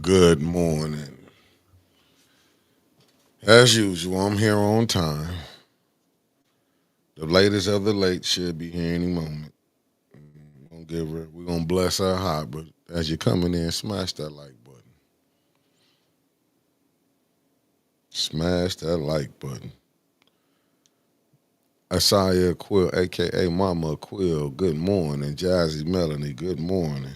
Good morning. As usual, I'm here on time. The latest of the late should be here any moment. We're gonna bless our heart, but as you're coming in, smash that like button. Smash that like button. Asaya Quill, aka Mama Quill, good morning. Jazzy Melanie, good morning.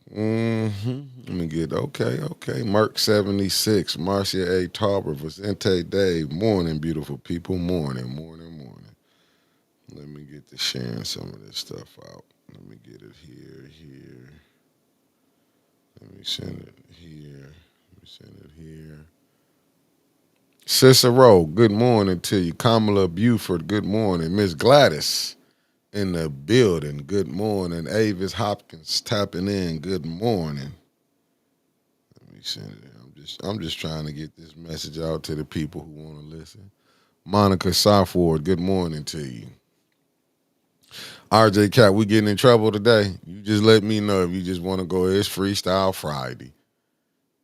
Let me get okay. Merc 76, Marcia A. Tarver, Vicente Dave, morning, beautiful people, morning. Let me get to sharing some of this stuff out. Let me get it here. Let me send it here. Let me send it here. Cicero, good morning to you. Kamala Buford, good morning. Miss Gladys in the building, good morning. Avis Hopkins tapping in, good morning. Let me send it. I'm just trying to get this message out to the people who want to listen. Monica Southward, good morning to you. RJ Cat, we getting in trouble today. You just let me know if you just want to go. It's Freestyle Friday.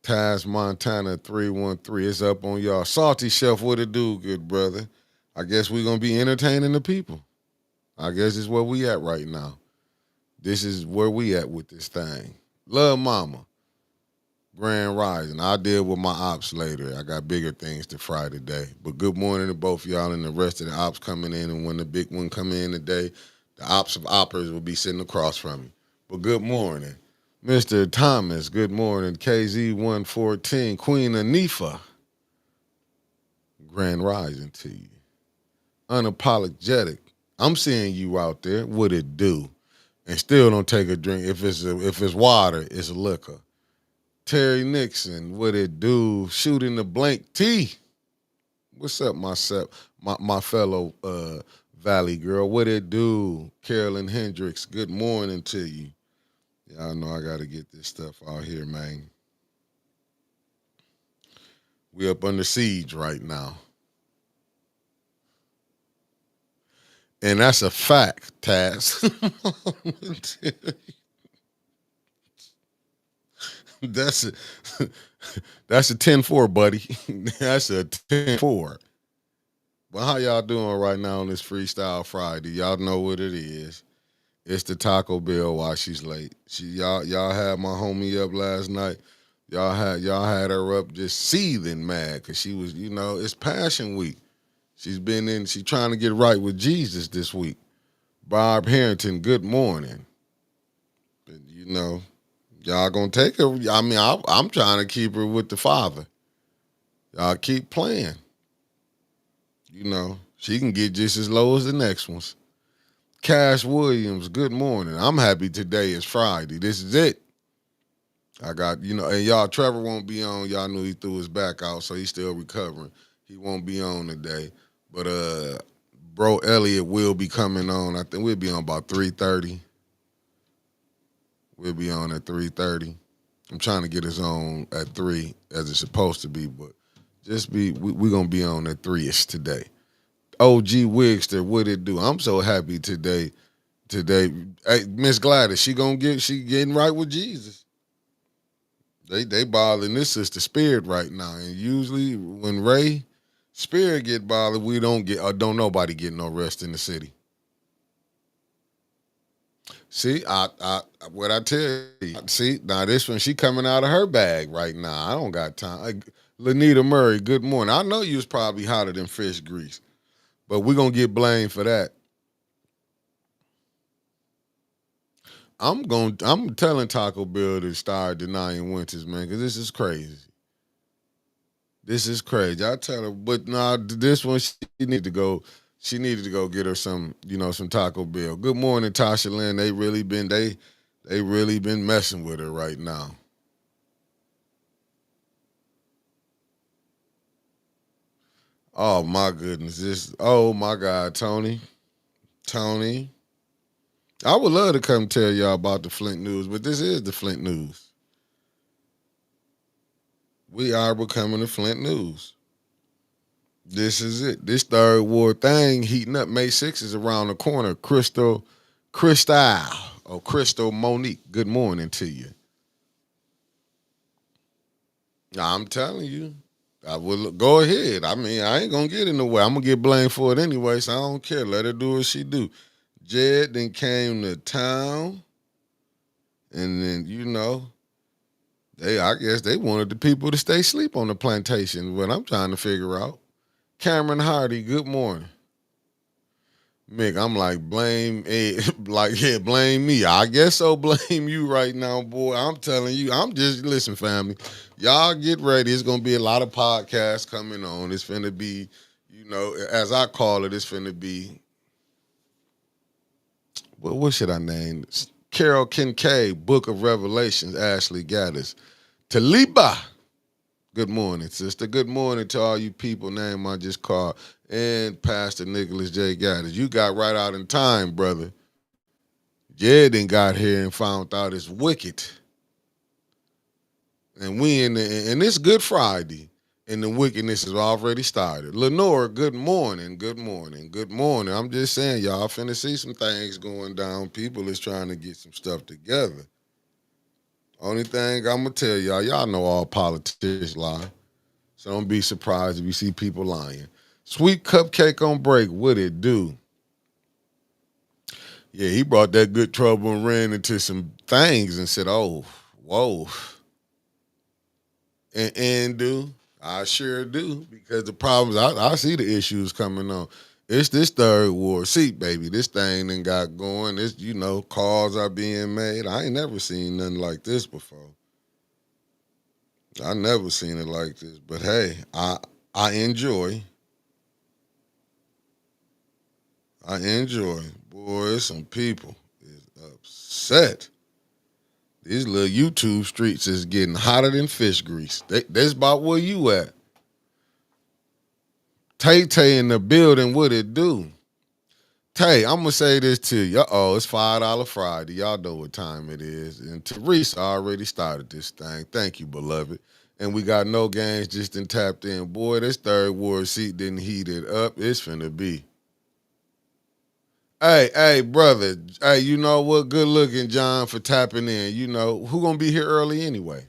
Taz Montana 313. It's up on y'all. Salty Chef, what it do, good brother? I guess we're gonna be entertaining the people. I guess it's where we at right now. This is where we at with this thing. Love Mama. Grand Rising. I'll deal with my ops later. I got bigger things to fry today. But good morning to both y'all and the rest of the ops coming in. And when the big one come in today, the ops of oppers will be sitting across from me. But good morning. Mr. Thomas, good morning. KZ114, Queen Anifa, Grand Rising to you. Unapologetic. I'm seeing you out there. What it do? And still don't take a drink. If it's water, it's liquor. Terry Nixon, what it do? Shooting the blank T. What's up, my fellow Valley girl? What it do? Carolyn Hendricks, good morning to you. Y'all know I gotta get this stuff out here, man. We up under siege right now. And that's a fact, Taz. that's a that's a 10-4, buddy. That's a 10-4. Well, how y'all doing right now on this Freestyle Friday? Y'all know what it is. It's the Taco Bell while she's late. Y'all had my homie up last night. Y'all had her up just seething mad because she was, it's Passion Week. She's trying to get right with Jesus this week. Bob Harrington, good morning. But, y'all gonna take her. I mean, I'm trying to keep her with the Father. Y'all keep playing. She can get just as low as the next ones. Cash Williams, good morning. I'm happy today is Friday. This is it. I got, and y'all, Trevor won't be on. Y'all knew he threw his back out, so he's still recovering. He won't be on today. But bro Elliott will be coming on. I think we'll be on about 3:30. We'll be on at 3:30. I'm trying to get us on at 3 as it's supposed to be, but we're gonna be on at 3ish today. OG Wigster, what it do? I'm so happy today. Hey, Miss Gladys, she getting right with Jesus. They bothering this sister spirit right now. And usually when Ray spirit get bothered, we don't nobody get no rest in the city. See, what I tell you. See, now this one, she coming out of her bag right now. I don't got time. Lanita Murray, good morning. I know you was probably hotter than fish grease, but we're gonna get blamed for that. I'm telling Taco Bell to start denying winters, man, because this is crazy. This is crazy. I tell her, but nah, this one she needed to go. She needed to go get her some Taco Bell. Good morning, Tasha Lynn. They really been They really been messing with her right now. Oh my goodness. Oh my God, Tony. Tony. I would love to come tell y'all about the Flint news, but this is the Flint news. We are becoming the Flint news. This is it. This third war thing heating up. May 6th is around the corner. Crystal Monique, good morning to you. I'm telling you. I will go ahead. I mean, I ain't gonna get in the way. I'm gonna get blamed for it anyway, so I don't care. Let her do what she do. Jed then came to town, and then I guess they wanted the people to stay asleep on the plantation. What I'm trying to figure out. Cameron Hardy, good morning. Mick, I'm like, blame blame me. I guess so. Blame you right now, boy. I'm telling you. Listen, family. Y'all get ready. It's gonna be a lot of podcasts coming on. It's finna be, as I call it, it's finna be. Well, what should I name? Carol Kincaid, Book of Revelations. Ashley Gaddis, Taliba. Good morning, sister. Good morning to all you people name I just called. And Pastor Nicholas J. Gaddis. You got right out in time, brother. Jed then got here and found out it's wicked. And and it's Good Friday. And the wickedness has already started. Lenore, good morning, good morning, good morning. I'm just saying, y'all finna see some things going down. People is trying to get some stuff together. Only thing I'm gonna tell y'all know all politicians lie. So don't be surprised if you see people lying. Sweet Cupcake on break, what it do? Yeah, he brought that good trouble and ran into some things and said, oh, whoa. And do. I sure do. Because the problems, I see the issues coming on. It's this third war seat, baby. This thing done got going. This, calls are being made. I ain't never seen nothing like this before. I never seen it like this. But hey, I enjoy. I enjoy. Boy, some people is upset. These little YouTube streets is getting hotter than fish grease. That's about where you at. Tay in the building, what it do? Tay, I'm gonna say this to you. It's $5 Friday. Y'all know what time it is. And Teresa already started this thing. Thank you, beloved. And we got no games just in tapped in. Boy, this third ward seat didn't heat it up. It's finna be. Hey, brother. Hey, you know what? Good looking, John, for tapping in. Who gonna be here early anyway?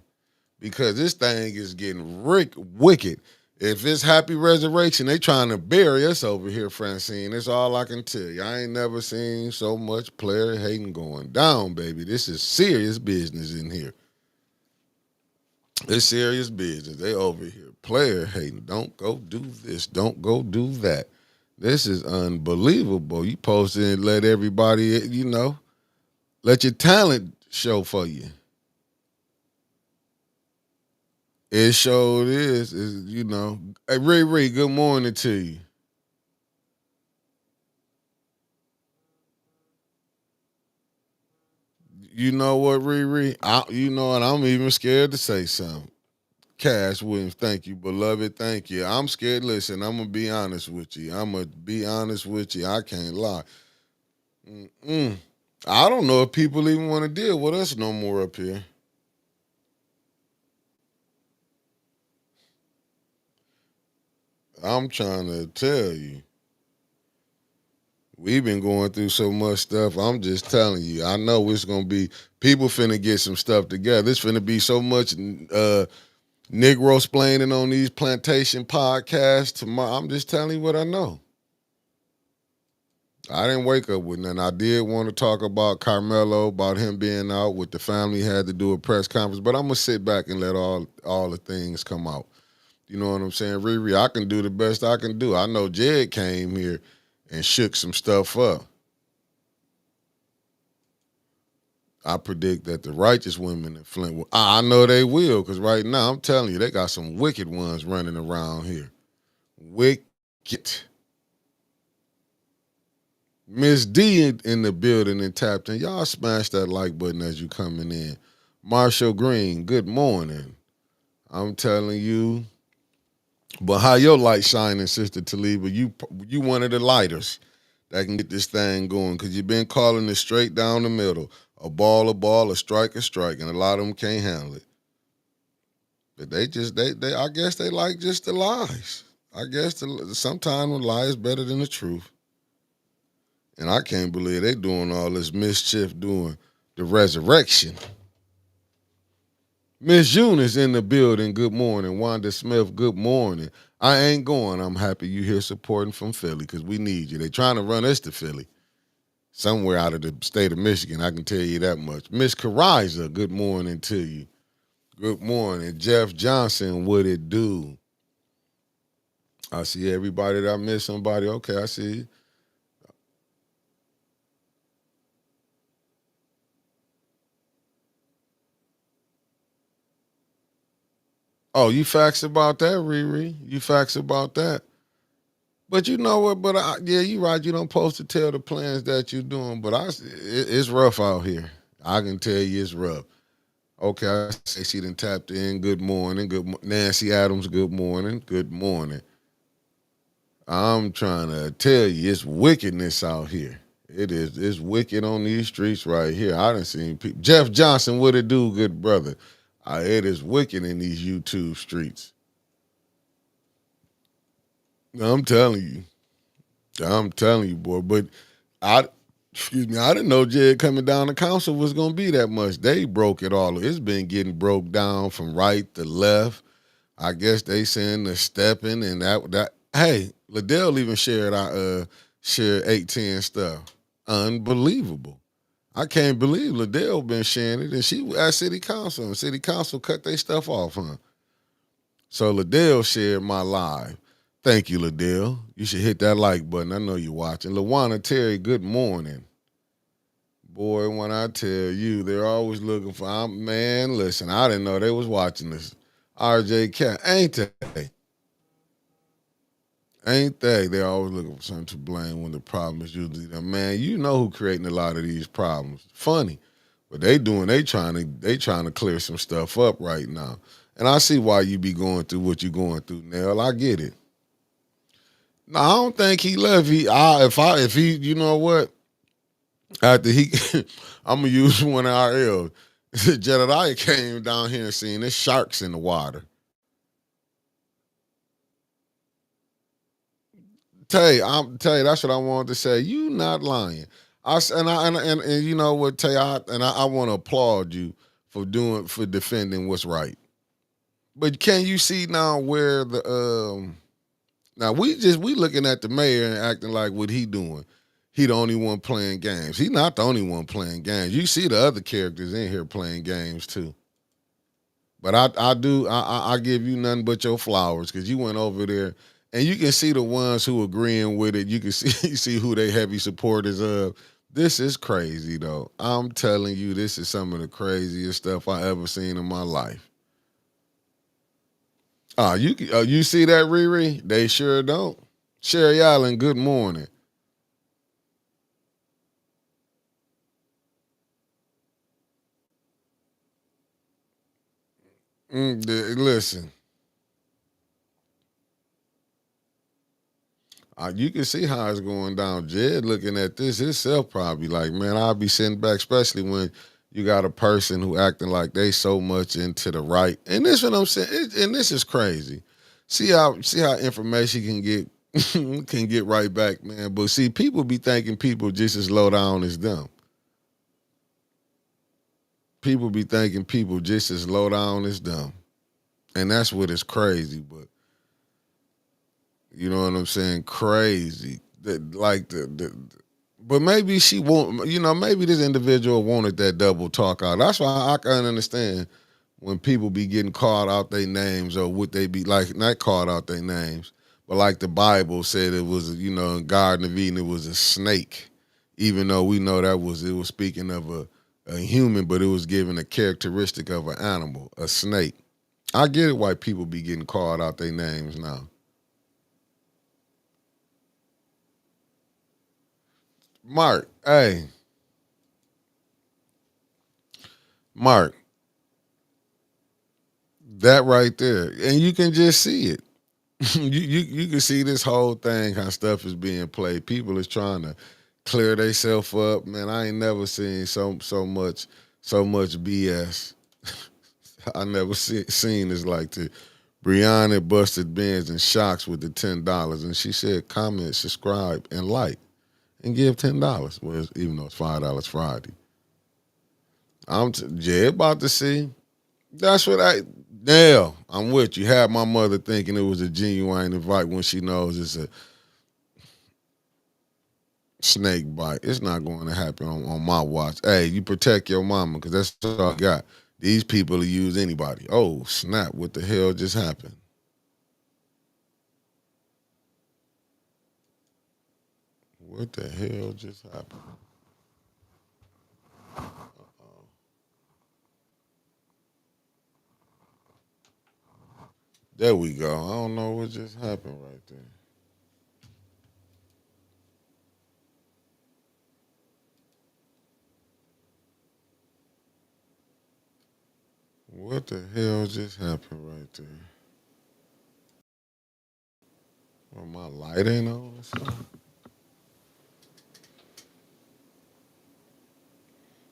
Because this thing is getting wicked. If it's Happy Resurrection, they trying to bury us over here, Francine. That's all I can tell you. I ain't never seen so much player hating going down, baby. This is serious business in here. It's serious business. They over here player hating. Don't go do this. Don't go do that. This is unbelievable. You posted and let everybody, let your talent show for you. It sure is. Hey, Ray, good morning to you. You know what, Riri? You know what? I'm even scared to say something. Cash Williams, thank you, beloved. Thank you. I'm scared. Listen, I'm going to be honest with you. I can't lie. Mm-mm. I don't know if people even want to deal with us no more up here. I'm trying to tell you. We've been going through so much stuff. I'm just telling you. I know it's going to be, people finna get some stuff together. It's finna be so much Negro splaining on these plantation podcasts tomorrow. I'm just telling you what I know. I didn't wake up with nothing. I did want to talk about Carmelo, about him being out with the family, had to do a press conference, but I'm gonna sit back and let all the things come out. You know what I'm saying? Riri, I can do the best I can do. I know Jed came here and shook some stuff up. I predict that the righteous women in Flint will. I know they will, because right now I'm telling you, they got some wicked ones running around here. Wicked. Miss D in the building and tapped in. Y'all smash that like button as you coming in. Marshall Green, good morning. I'm telling you. But how your light shining, Sister Taliba? You one of the lighters that can get this thing going because you've been calling it straight down the middle. A ball, a strike, and a lot of them can't handle it. But they I guess they like just the lies. I guess sometimes the lie is better than the truth. And I can't believe they doing all this mischief doing the resurrection. Miss Eunice in the building. Good morning. Wanda Smith, good morning. I ain't going. I'm happy you here supporting from Philly because we need you. They trying to run us to Philly. Somewhere out of the state of Michigan, I can tell you that much. Miss Kariza, good morning to you. Good morning. Jeff Johnson, what it do? I see everybody that I missed somebody. Okay, I see you. Oh, you facts about that, Riri. You facts about that. But you know what? But yeah, you right. You don't supposed to tell the plans that you're doing. But it's rough out here. I can tell you it's rough. Okay, I say she done tapped in. Good morning. Nancy Adams. Good morning. Good morning. I'm trying to tell you, it's wickedness out here. It is. It's wicked on these streets right here. I done seen people. Jeff Johnson, what it do, good brother? It is wicked in these YouTube streets. I'm telling you. I'm telling you, boy. But I, excuse me, I didn't know Jed coming down the council was gonna be that much. They broke it all. It's been getting broke down from right to left. I guess they saying the stepping and that. Hey, Liddell even shared 810 stuff. Unbelievable. I can't believe Liddell been sharing it, and she at city council, and city council cut their stuff off, huh? So Liddell shared my live. Thank you, Liddell. You should hit that like button. I know you're watching. Lawana Terry, good morning. Boy, when I tell you, they're always looking for. Man, listen, I didn't know they was watching this. RJ Cat, ain't they? Ain't they? They're always looking for something to blame when the problem is usually them. Man, you know who creating a lot of these problems. Funny. But they trying to clear some stuff up right now. And I see why you be going through what you're going through, Nell. I get it. No, I don't think he left. If he, you know what? After he, I'm gonna use one of our L's. Jedediah came down here and seen there's sharks in the water. Tay, that's what I wanted to say. You not lying. And you know what, Tay, I want to applaud you for defending what's right. But can you see now where the now we looking at the mayor and acting like what he doing. He the only one playing games. He not the only one playing games. You see the other characters in here playing games too. But I give you nothing but your flowers because you went over there and you can see the ones who agreeing with it. You can see see who they heavy supporters of. This is crazy though. I'm telling you, this is some of the craziest stuff I ever seen in my life. You see that, Riri? They sure don't. Sherry Allen, good morning. Listen, you can see how it's going down. Jed looking at this himself probably like, man, I'll be sitting back, especially when you got a person who acting like they so much into the right. And this what I'm saying, and this is crazy. See how information can get can get right back, man. But see, people be thinking people just as low down as them. People be thinking people just as low down as them. And that's what is crazy. But you know what I'm saying? Crazy. But maybe she won't. Maybe this individual wanted that double talk out. That's why I can understand when people be getting called out their names or would they be like not called out their names, but like the Bible said it was, in Garden of Eden it was a snake, even though we know it was speaking of a human, but it was giving a characteristic of an animal, a snake. I get it why people be getting called out their names now. Mark, hey, Mark, that right there, and you can just see it. You can see this whole thing how stuff is being played. People is trying to clear themselves up. Man, I ain't never seen so much BS. I never seen this like this. Brianna busted Benz in shocks with the $10, and she said, "Comment, subscribe, and like, and give $10." Well, even though it's $5 Friday, Jay about to see. That's what I. Dale, I'm with you. Had my mother thinking it was a genuine invite when she knows it's a snake bite. It's not going to happen on my watch. Hey, you protect your mama because that's all I got. These people will use anybody. Oh, snap. What the hell just happened? What the hell just happened? There we go. I don't know what just happened right there. What the hell just happened right there? Well, my light ain't on or something?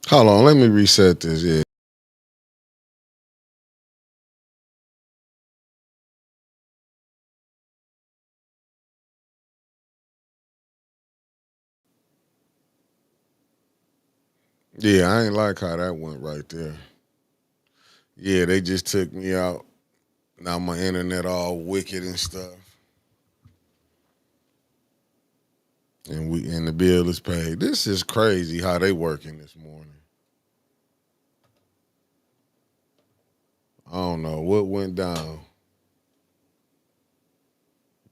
Hold on. Let me reset this. Yeah. Yeah, I ain't like how that went right there. Yeah, they just took me out. Now my internet all wicked and stuff. And the bill is paid. This is crazy how they working this morning. I don't know what went down.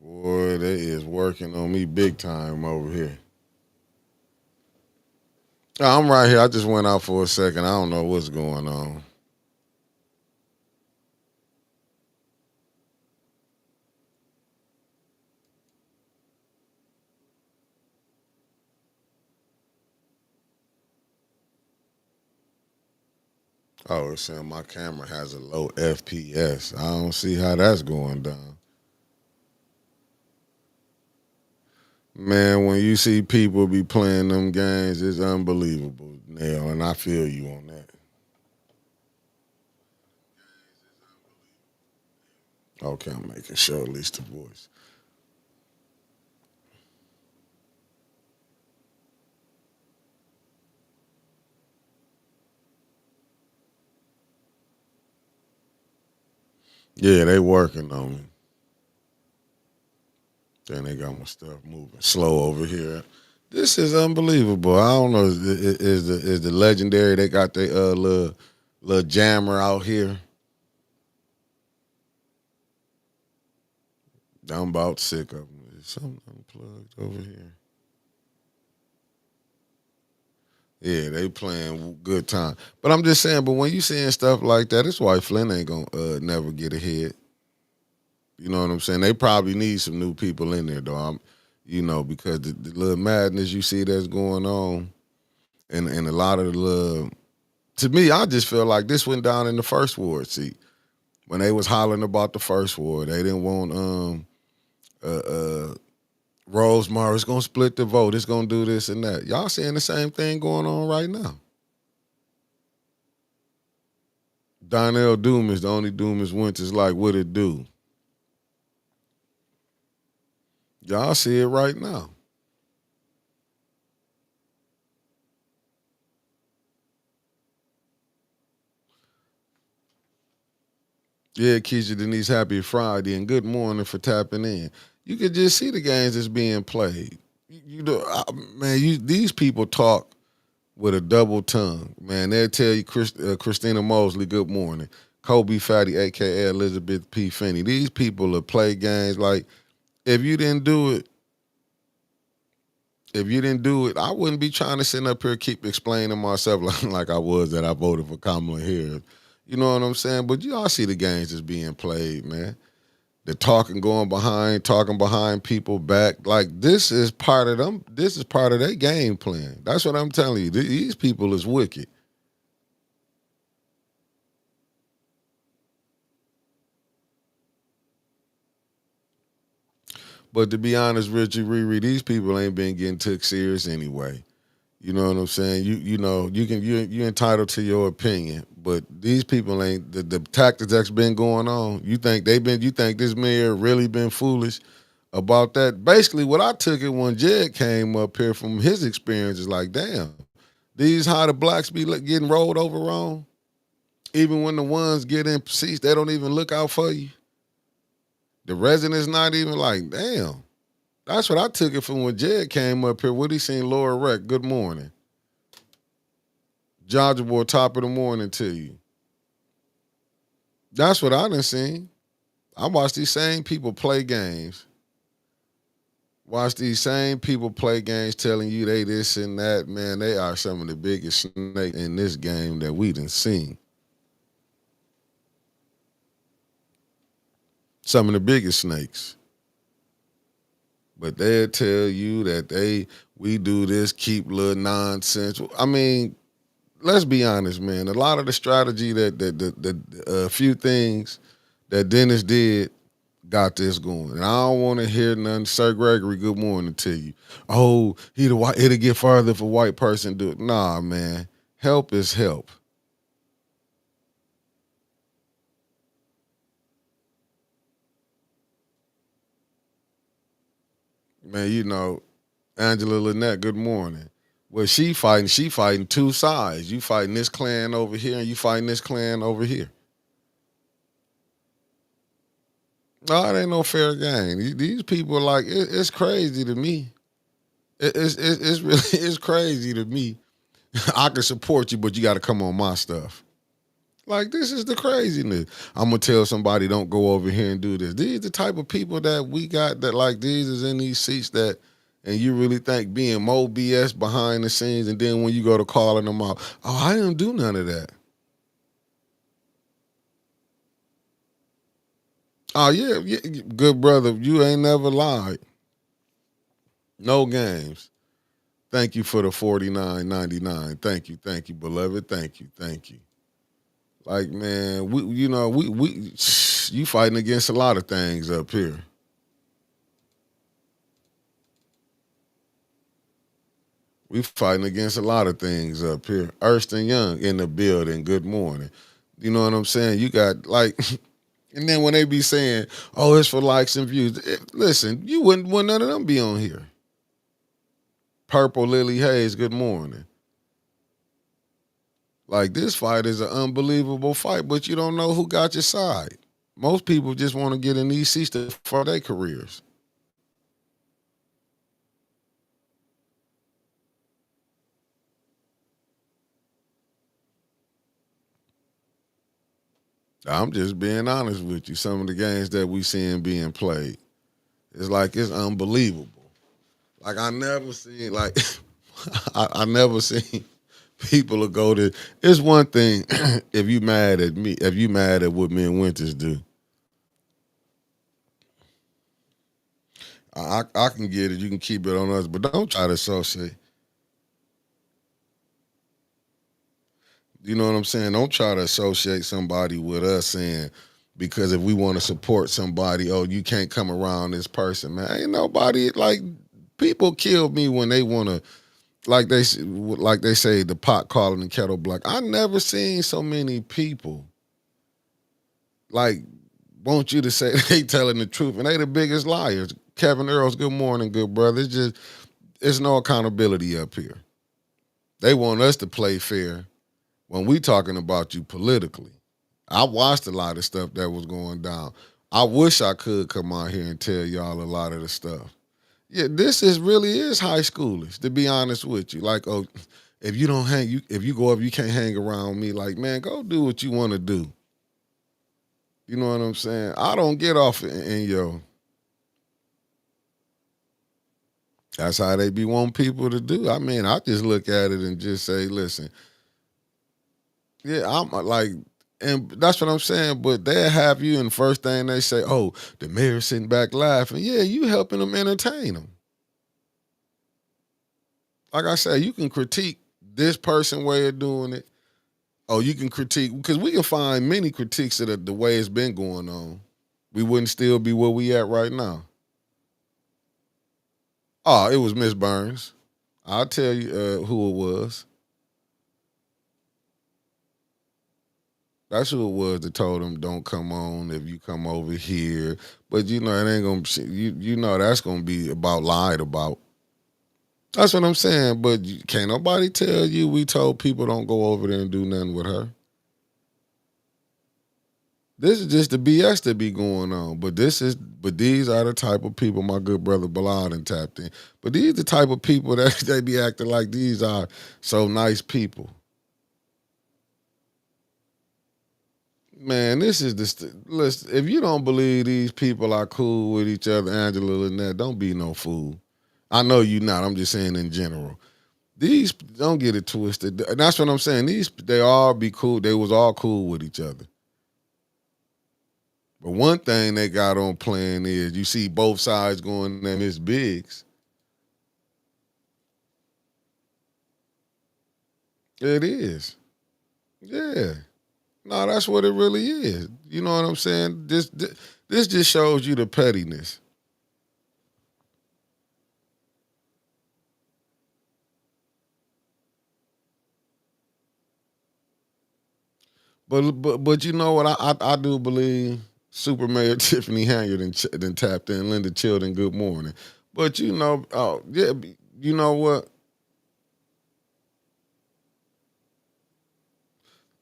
Boy, they is working on me big time over here. I'm right here. I just went out for a second. I don't know what's going on. Oh, it's saying my camera has a low FPS. I don't see how that's going down. Man, when you see people be playing them games, it's unbelievable, Neil, and I feel you on that. Okay, I'm making sure at least the voice. Yeah, they working on me. Then they got my stuff moving slow over here. This is unbelievable. I don't know. Is the legendary? They got their little jammer out here. I'm about sick of them. There's something unplugged over here. Yeah, they playing good time. But I'm just saying. But when you seeing stuff like that, that's why Flint ain't gonna never get ahead. You know what I'm saying? They probably need some new people in there, though. Because the little madness you see that's going on, and a lot of the little. To me, I just feel like this went down in the first ward. See, when they was hollering about the first ward, they didn't want uh, uh, Rosemary. It's gonna split the vote. It's gonna do this and that. Y'all seeing the same thing going on right now. Donnell Doom is the only Doom is Winters like what it do. Y'all see it right now. Yeah, Keisha Denise, happy Friday and good morning for tapping in. You could just see the games that's being played. Man, these people talk with a double tongue. Man, they'll tell you Christina Mosley, good morning. Kobe Fatty, aka Elizabeth P. Finney. These people will play games like if you didn't do it, I wouldn't be trying to sit up here keep explaining myself like I was that I voted for Kamala Harris. You know what I'm saying? But y'all see the games that's being played, man. The talking behind people back. Like this is part of them. This is part of their game plan. That's what I'm telling you. These people is wicked. But to be honest, Richie Riri, these people ain't been getting took serious anyway. You know what I'm saying? You entitled to your opinion, but these people ain't the tactics that's been going on. You think this mayor really been foolish about that? Basically, what I took it when Jed came up here from his experience is like, damn, these how the blacks be getting rolled over on. Even when the ones get in seats, they don't even look out for you. The residents not even like, damn. That's what I took it from when Jed came up here. What he seen Laura Reck. Good morning. Georgia boy, top of the morning to you. That's what I done seen. I watched these same people play games. Watch these same people play games telling you they this and that. Man, they are some of the biggest snakes in this game that we done seen. Some of the biggest snakes. But they'll tell you that we do this, keep little nonsense. I mean, let's be honest, man. A lot of the strategy a few things that Dennis did got this going. And I don't want to hear nothing. Sir Gregory, good morning to you. Oh, it'll get farther if a white person do it. Nah, man. Help is help. Man, Angela Lynette, good morning. Well, she fighting two sides. You fighting this clan over here and you fighting this clan over here. No, it ain't no fair game. These people are like, it's crazy to me. It's really it's crazy to me. I can support you, but you got to come on my stuff. Like this is the craziness. I'm gonna tell somebody don't go over here and do this. These the type of people that we got that like these is in these seats that, and you really think being more BS behind the scenes, and then when you go to calling them out, oh, I didn't do none of that. Oh yeah, good brother, you ain't never lied. No games. Thank you for the $49.99. Thank you, beloved. Thank you. Like man, we you fighting against a lot of things up here. We fighting against a lot of things up here. Erston Young in the building. Good morning. You know what I'm saying? You got like, and then when they be saying, "Oh, it's for likes and views," listen, you wouldn't none of them be on here. Purple Lily Hayes. Good morning. Like this fight is an unbelievable fight, but you don't know who got your side. Most people just want to get in these seats for their careers. I'm just being honest with you. Some of the games that we seeing being played, it's unbelievable. Like I never seen I never seen people will go to. It's one thing if you mad at me, if you mad at what me and Winters do. I can get it. You can keep it on us, but don't try to associate. You know what I'm saying? Don't try to associate somebody with us saying because if we want to support somebody, oh, you can't come around this person, man. Ain't nobody like people kill me when they want to like they say the pot calling the kettle black. I never seen so many people like want you to say they telling the truth and they the biggest liars. Kevin Earls, good morning, good brother. It's no accountability up here. They want us to play fair when we talking about you politically. I watched a lot of stuff that was going down. I wish I could come out here and tell y'all a lot of the stuff. Yeah, this is really is high schoolish, to be honest with you. Like, oh, if you don't if you go up, you can't hang around me. Like, man, go do what you want to do. You know what I'm saying? I don't get off in yo. That's how they be wanting people to do. I mean, I just look at it and just say, listen, yeah, I'm like, And that's what I'm saying. But they'll have you, and the first thing they say, oh, the mayor sitting back laughing. Yeah, you helping them entertain them. Like I said, you can critique this person way of doing it. Oh, you can critique, because we can find many critiques of the way it's been going on. We wouldn't still be where we at right now. Oh, it was Miss Burns. I'll tell you who it was. That's who it was that told him don't come on if you come over here. But you know it ain't gonna. You know that's gonna be about lied about. That's what I'm saying. But can't nobody tell you we told people don't go over there and do nothing with her. This is just the BS that be going on. But these are the type of people my good brother Ballard and tapped in. But these the type of people that they be acting like these are so nice people. Man, this is listen. If you don't believe these people are cool with each other, Angela and that, don't be no fool. I know you not. I'm just saying in general. These don't get it twisted. And that's what I'm saying. They all be cool. They was all cool with each other. But one thing they got on plan is you see both sides going at Miss Biggs. It is. Yeah. No, that's what it really is. You know what I'm saying? This just shows you the pettiness. But you know what? I do believe Super Mayor Tiffany Hanger then tapped in Linda Chilton. Good morning. But you know, oh yeah, you know what?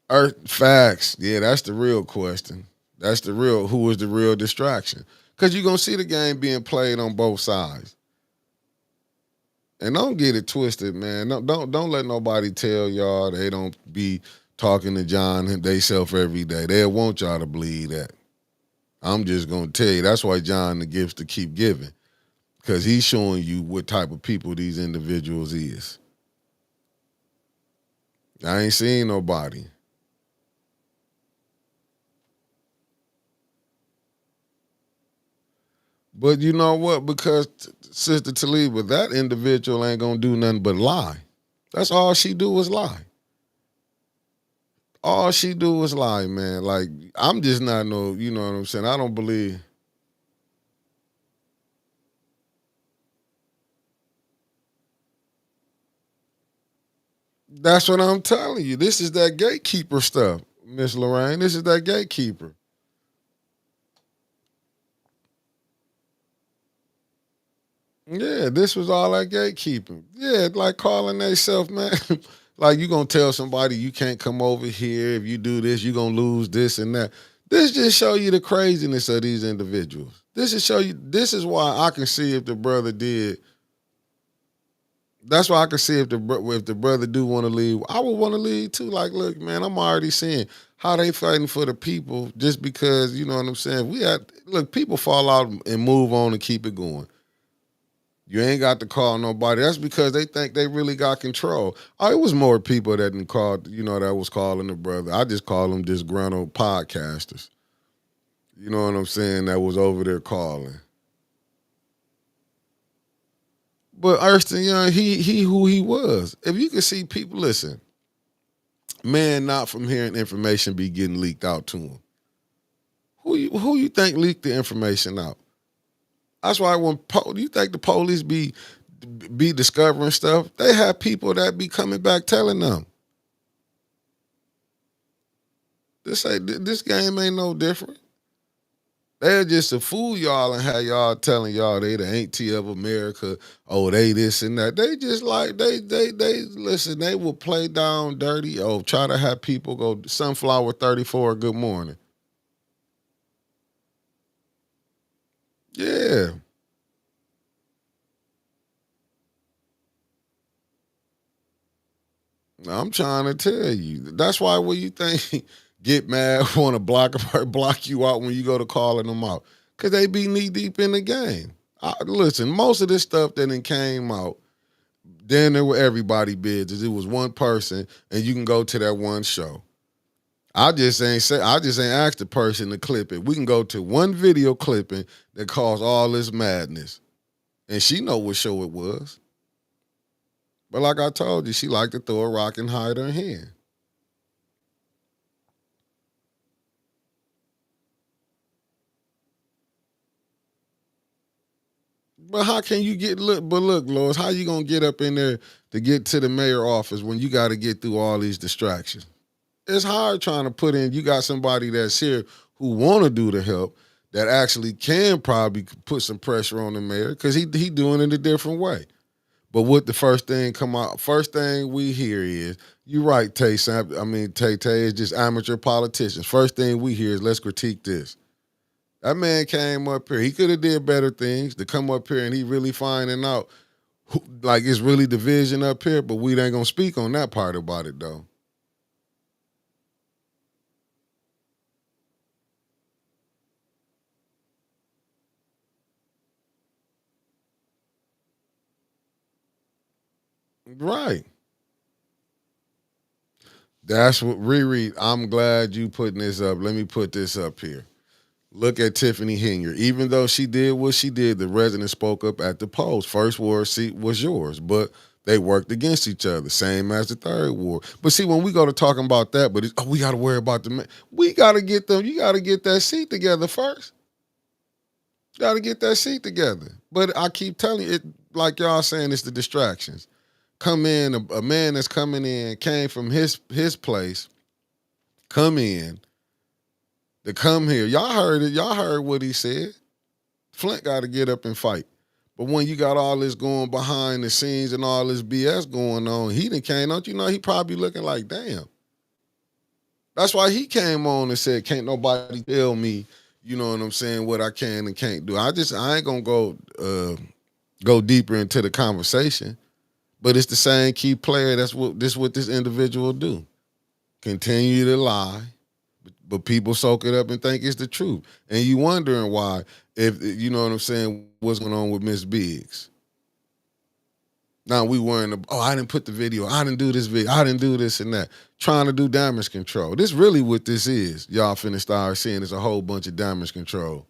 Earth facts. Yeah, that's the real question. That's the real who is the real distraction? Because you're gonna see the game being played on both sides. And don't get it twisted, man. No, don't let nobody tell y'all they don't be talking to John and they self every day. They'll want y'all to believe that. I'm just gonna tell you that's why John the gifts to keep giving. Because he's showing you what type of people these individuals is. I ain't seen nobody. But you know what? Because Sister Taliba, that individual ain't gonna do nothing but lie. That's all she do is lie. All she do is lie, man. Like I'm just not no, you know what I'm saying? I don't believe. That's what I'm telling you. This is that gatekeeper stuff, Miss Lorraine. This is that gatekeeper. Yeah, this was all that gatekeeping. Yeah, like calling themselves, man. Like you gonna tell somebody you can't come over here. If you do this, you gonna lose this and that. This just show you the craziness of these individuals. This is show you. This is why I can see if the brother did. That's why I can see if the brother do want to leave. I would want to leave too. Like, look, man, I'm already seeing how they fighting for the people just because you know what I'm saying. Look, people fall out and move on and keep it going. You ain't got to call nobody. That's because they think they really got control. Oh, it was more people that didn't call, you know, that was calling the brother. I just call them disgruntled podcasters. You know what I'm saying? That was over there calling. But Erston Young, he who he was. If you can see people, listen, man, not from hearing information be getting leaked out to him. Who you think leaked the information out? That's why when you think the police be discovering stuff, they have people that be coming back telling them. This game ain't no different. They're just to fool y'all and have y'all telling y'all they the auntie of America. Oh, they this and that. They just like they listen. They will play down dirty. Oh, try to have people go Sunflower 34. Good morning. Yeah, I'm trying to tell you. That's why when you think get mad, want to block you out when you go to calling them out, because they be knee deep in the game. Listen, most of this stuff that then came out, then there were everybody bids. It was one person, and you can go to that one show. I just ain't asked the person to clip it. We can go to one video clipping that caused all this madness. And she know what show it was. But like I told you, she liked to throw a rock and hide her hand. But how can you look, Lois, how you gonna get up in there to get to the mayor office when you gotta get through all these distractions? It's hard trying to put in, you got somebody that's here who wanna do the help that actually can probably put some pressure on the mayor because he doing it a different way. But what the first thing we hear is, you're right, Tay Tay is just amateur politicians. First thing we hear is, let's critique this. That man came up here. He could have did better things to come up here and he really finding out like it's really division up here, but we ain't gonna speak on that part about it though. Right. That's what Riri. I'm glad you putting this up. Let me put this up here. Look at Tiffany Hinger. Even though she did what she did, the resident spoke up at the polls. First ward seat was yours, but they worked against each other, same as the third ward. But see, when we go to talking about that, but we got to worry about the man. We got to get them. You got to get that seat together first. Got to get that seat together. But I keep telling you, it like y'all saying, it's the distractions. Come in, a man that's coming in came from his place. Come in to come here. Y'all heard it. Y'all heard what he said. Flint got to get up and fight. But when you got all this going behind the scenes and all this BS going on, he done came, don't you know, he probably looking like, damn. That's why he came on and said, can't nobody tell me, you know what I'm saying, what I can and can't do. I ain't gonna go deeper into the conversation. But it's the same key player. That's what this individual do. Continue to lie, but people soak it up and think it's the truth. And you wondering why, if you know what I'm saying, what's going on with Miss Biggs. Now we worrying, I didn't put the video, I didn't do this video, I didn't do this and that. Trying to do damage control. This really what this is. Y'all finna start seeing it's a whole bunch of damage control.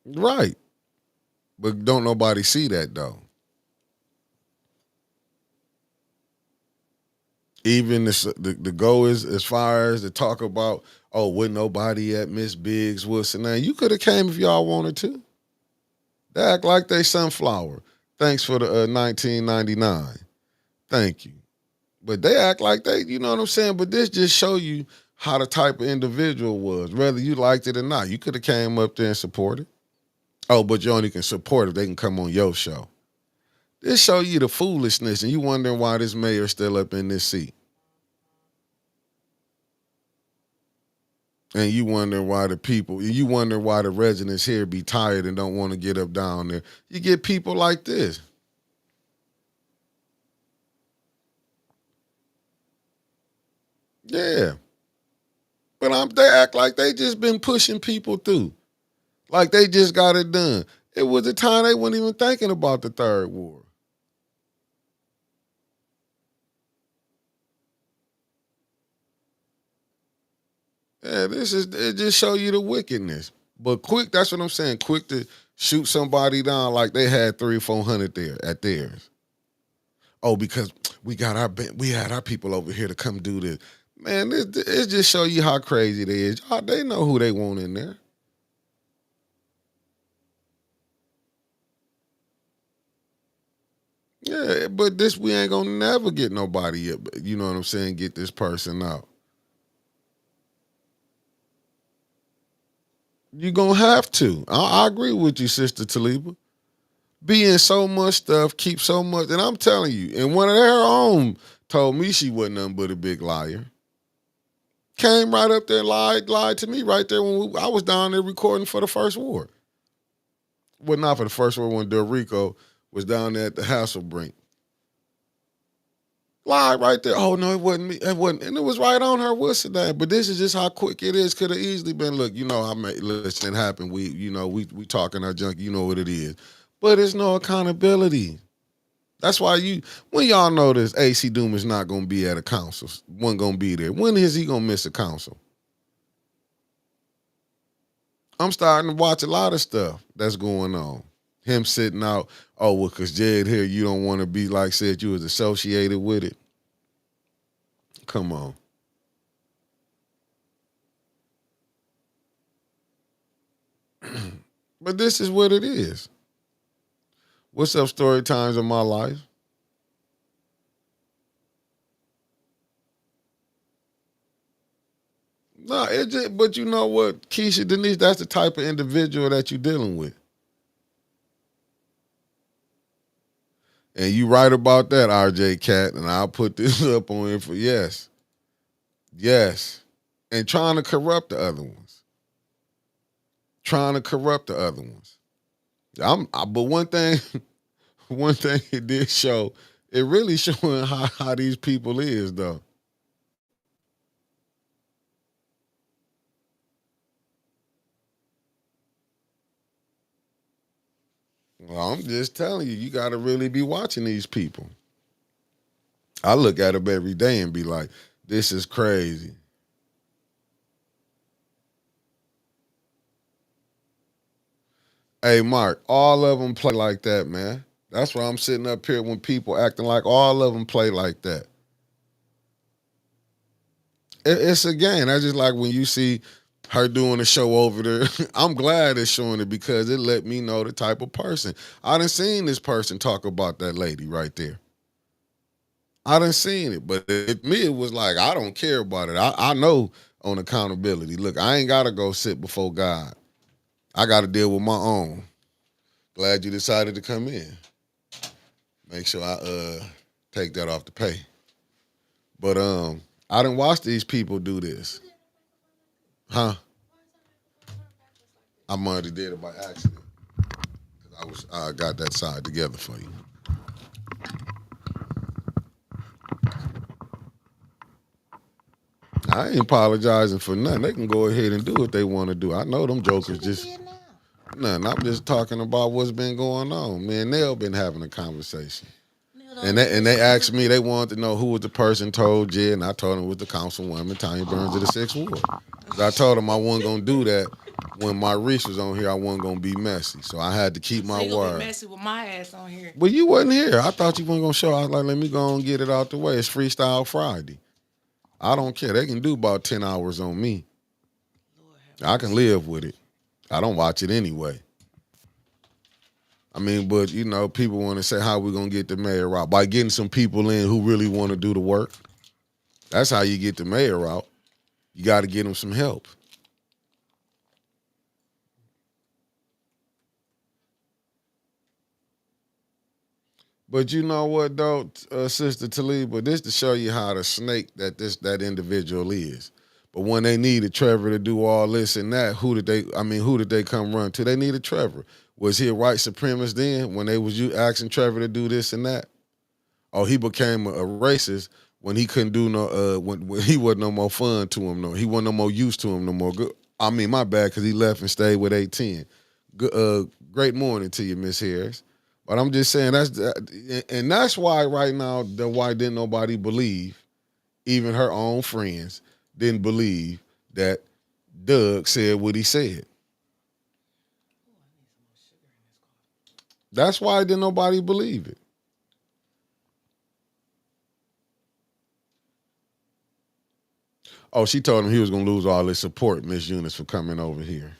Right. But don't nobody see that though. Even the go is as far as to talk about, oh, with nobody at Miss Biggs, what's the name? You could have came if y'all wanted to. They act like they sunflower. Thanks for the 1999. Thank you. But they act like they, you know what I'm saying? But this just show you how the type of individual was, whether you liked it or not. You could have came up there and supported. Oh, but you only can support if they can come on your show. This show you the foolishness, and you wondering why this mayor's still up in this seat. And you wondering why the residents here be tired and don't want to get up down there. You get people like this. Yeah. But they act like they just been pushing people through. Like they just got it done. It was a time they weren't even thinking about the third war. Yeah, it just show you the wickedness. But quick, that's what I'm saying. Quick to shoot somebody down like they had 300-400 there at theirs. Oh, because we had our people over here to come do this. Man, it just show you how crazy they is. They know who they want in there. Yeah, but this we ain't gonna never get nobody up. You know what I'm saying? Get this person out. You gonna have to. I agree with you, Sister Taliba. Be in so much stuff, keep so much, and I'm telling you, and one of their own told me she wasn't nothing but a big liar. Came right up there and lied to me right there when I was down there recording for the first war. Well, not for the first war when Del Rico was down there at the Hasselbrink. Live right there. Oh no, it wasn't me. It wasn't, and it was right on her. What's the name? But this is just how quick it is. Could have easily been. Look, I made listen it happen. We talking our junk. You know what it is. But it's no accountability. That's why when y'all know this, AC Doom is not gonna be at a council. One gonna be there. When is he gonna miss a council? I'm starting to watch a lot of stuff that's going on. Him sitting out. Oh well, cause Jed here, you don't want to be like said you was associated with it. Come on. But this is what it is. What's up, story times of my life? No, it just, but you know what, Keisha Denise, that's the type of individual that you're dealing with. And you right about that, RJ Cat, and I'll put this up on info. Yes. Yes. And trying to corrupt the other ones. Trying to corrupt the other ones. But one thing, one thing it did show, it really showing how these people is though. Well, I'm just telling you, you got to really be watching these people. I look at them every day and be like, this is crazy. Hey, Mark, all of them play like that, man. That's why I'm sitting up here when people acting like all of them play like that. It's a game. That's just like when you see her doing a show over there. I'm glad it's showing it because it let me know the type of person. I done seen this person talk about that lady right there. I done seen it, but me, it was like, I don't care about it. I know on accountability. Look, I ain't got to go sit before God. I got to deal with my own. Glad you decided to come in. Make sure I take that off the pay. But I didn't watch these people do this. Huh? I might have did it by accident. I got that side together for you. I ain't apologizing for nothing. They can go ahead and do what they want to do. I know them jokers just nothing. I'm just talking about what's been going on. Me and Nell been having a conversation. And they asked me, they wanted to know who was the person told Jed, and I told them it was the councilwoman, Tanya Burns of the 6th Ward. I told them I wasn't gonna do that when my Reese was on here. I wasn't gonna be messy, so I had to keep my word. Be messy with my ass on here. But you wasn't here. I thought you weren't gonna show. I was like, let me go and get it out the way. It's Freestyle Friday. I don't care. They can do about 10 hours on me. I can live with it. I don't watch it anyway. I mean, but people want to say how we gonna get the mayor out by getting some people in who really want to do the work. That's how you get the mayor out. You got to get them some help. But you know what though, Sister Taliba, this to show you how the snake that individual is. But when they needed Trevor to do all this and that, who did they come run to? They needed Trevor. Was he a white supremacist then when they was you asking Trevor to do this and that? Oh, he became a racist when he couldn't do no when he wasn't no more fun to him. No, he wasn't no more use to him no more. Good. I mean, my bad, because he left and stayed with 18. Good, great morning to you, Miss Harris. But I'm just saying that's why right now why didn't nobody believe, even her own friends didn't believe that Doug said what he said. That's why didn't nobody believe it. Oh, she told him he was gonna lose all his support, Miss Eunice, for coming over here.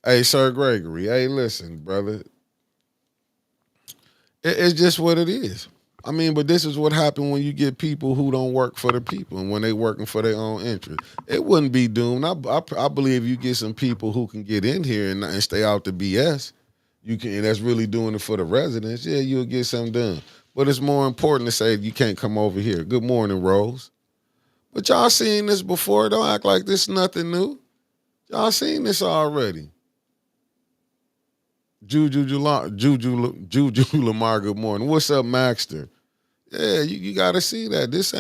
Hey, Sir Gregory. Hey, listen, brother. It's just what it is. I mean, but this is what happened when you get people who don't work for the people and when they working for their own interest. It wouldn't be doomed. I believe you get some people who can get in here and stay out the BS. You can, and that's really doing it for the residents. Yeah, you'll get something done. But it's more important to say you can't come over here. Good morning, Rose. But y'all seen this before. Don't act like this is nothing new. Y'all seen this already. Juju Lamar, good morning. What's up, Maxter? Yeah, you gotta see that. This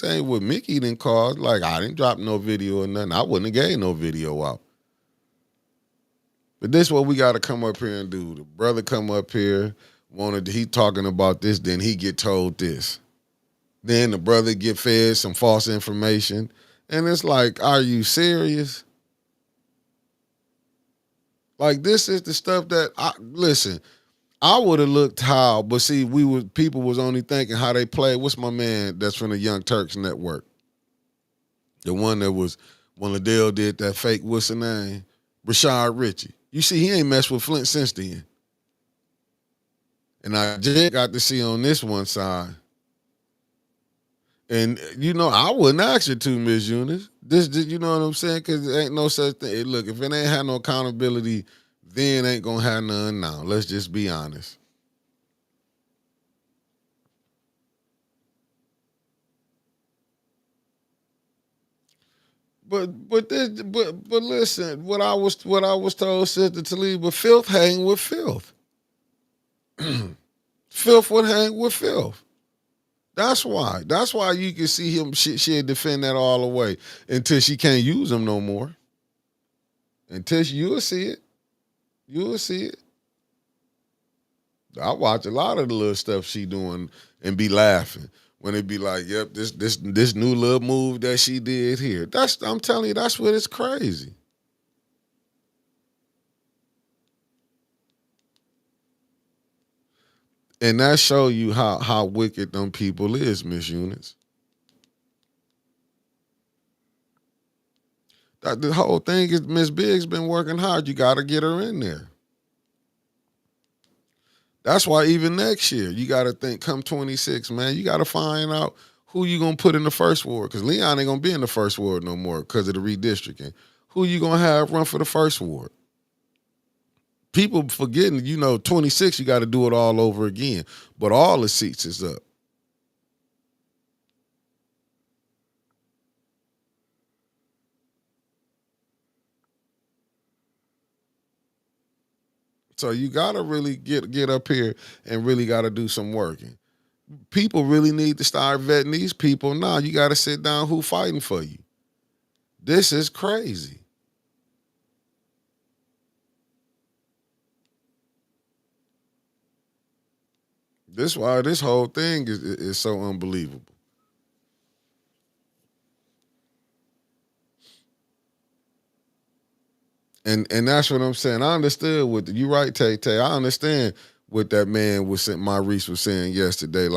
ain't what Mickey didn't cause. Like, I didn't drop no video or nothing. I wouldn't have gave no video out. But this what we gotta come up here and do. The brother come up here, he talking about this, then he get told this. Then the brother get fed some false information. And it's like, are you serious? Like, this is the stuff that listen, I would have looked how, but see, people was only thinking how they played. What's my man that's from the Young Turks Network? The one that was when Liddell did that fake, what's the name? Rashad Ritchie. You see, he ain't messed with Flint since then. And I just got to see on this one side. And, I wouldn't ask you to, Miss Eunice. This, you know what I'm saying? Because there ain't no such thing. Look, if it ain't had no accountability, then ain't going to have none now. Let's just be honest. But listen, what I was told, Sister Talib, filth hang with filth. Filth would hang with filth. That's why. That's why you can see him. She'll defend that all the way until she can't use him no more. You'll see it. You'll see it. I watch a lot of the little stuff she doing and be laughing when it be like, "Yep, this new little move that she did here." I'm telling you, that's what it's crazy. And that show you how wicked them people is, Miss Eunice. The whole thing is Miss Big's been working hard. You got to get her in there. That's why even next year, you got to think, come 26, man, you got to find out who you going to put in the first ward. Because Leon ain't going to be in the first ward no more because of the redistricting. Who you going to have run for the first ward? People forgetting, 26, you got to do it all over again. But all the seats is up. So you gotta really get up here and really gotta do some working. People really need to start vetting these people. Now you gotta sit down who fighting for you. This is crazy. This is why this whole thing is so unbelievable. And that's what I'm saying. I understood what you right, Tay Tay. I understand what that man was saying. Maurice was saying yesterday.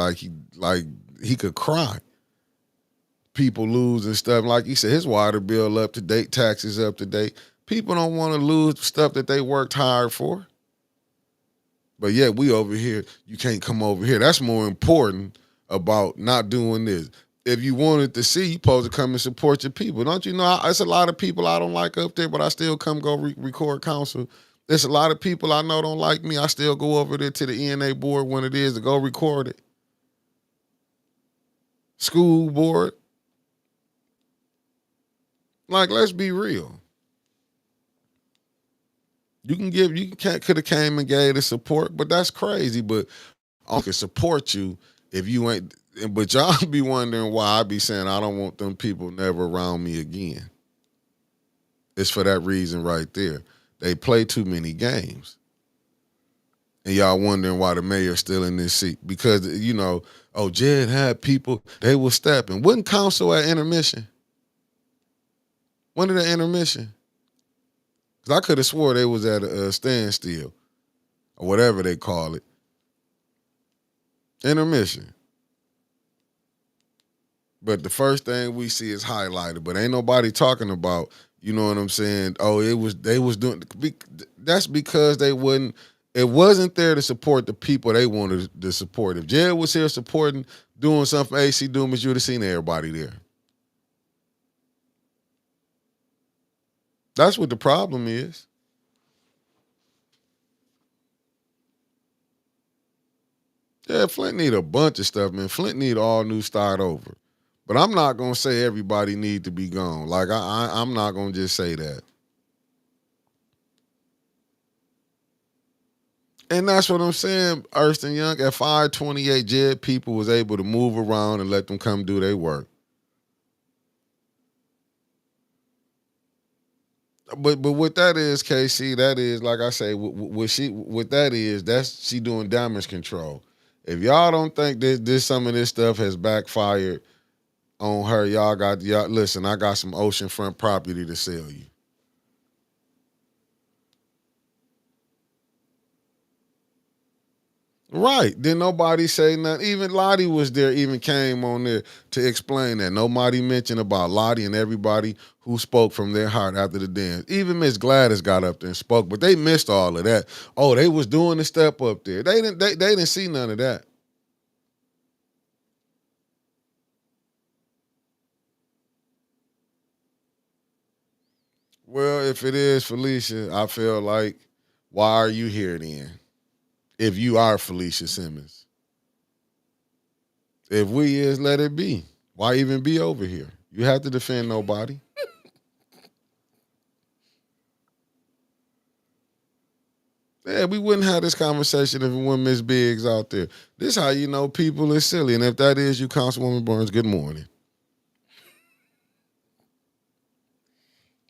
He could cry. People lose and stuff. Like he said, his water bill up to date, taxes up to date. People don't want to lose stuff that they worked hard for. But yeah, we over here, you can't come over here. That's more important about not doing this. If you wanted to see, you supposed to come and support your people. Don't you know, it's a lot of people I don't like up there, but I still come go record council. There's a lot of people I know don't like me. I still go over there to the ENA board when it is to go record it. School board. Like, let's be real. Could have came and gave the support, but that's crazy. But I can support you if you ain't. But y'all be wondering why I be saying I don't want them people never around me again. It's for that reason right there. They play too many games. And y'all wondering why the mayor's still in this seat. Because, Jed had people, they were stepping. Wasn't council at intermission? When did the intermission? Because I could have swore they was at a standstill. Or whatever they call it. Intermission. But the first thing we see is highlighted, but ain't nobody talking about, you know what I'm saying? Oh, they was doing, that's because it wasn't there to support the people they wanted to support. If Jared was here supporting, doing something for AC Dumas, you would have seen everybody there. That's what the problem is. Yeah, Flint need a bunch of stuff, man. Flint need all new start over. But I'm not gonna say everybody need to be gone. Like I'm not gonna just say that. And that's what I'm saying, Erston Young. At 528, Jed people was able to move around and let them come do their work. But what that is, KC, that is like I say, what that is, that's she doing damage control. If y'all don't think this some of this stuff has backfired on her, y'all listen. I got some oceanfront property to sell you. Right. Then nobody say nothing. Even Lottie was there, even came on there to explain that. Nobody mentioned about Lottie and everybody who spoke from their heart after the dance. Even Miss Gladys got up there and spoke, but they missed all of that. Oh, they was doing the step up there. They didn't see none of that. Well, if it is Felicia, I feel like, why are you here then? If you are Felicia Simmons. If we is, let it be. Why even be over here? You have to defend nobody. Yeah, we wouldn't have this conversation if it wasn't Miss Biggs out there. This how you know people is silly. And if that is you, Councilwoman Burns, good morning.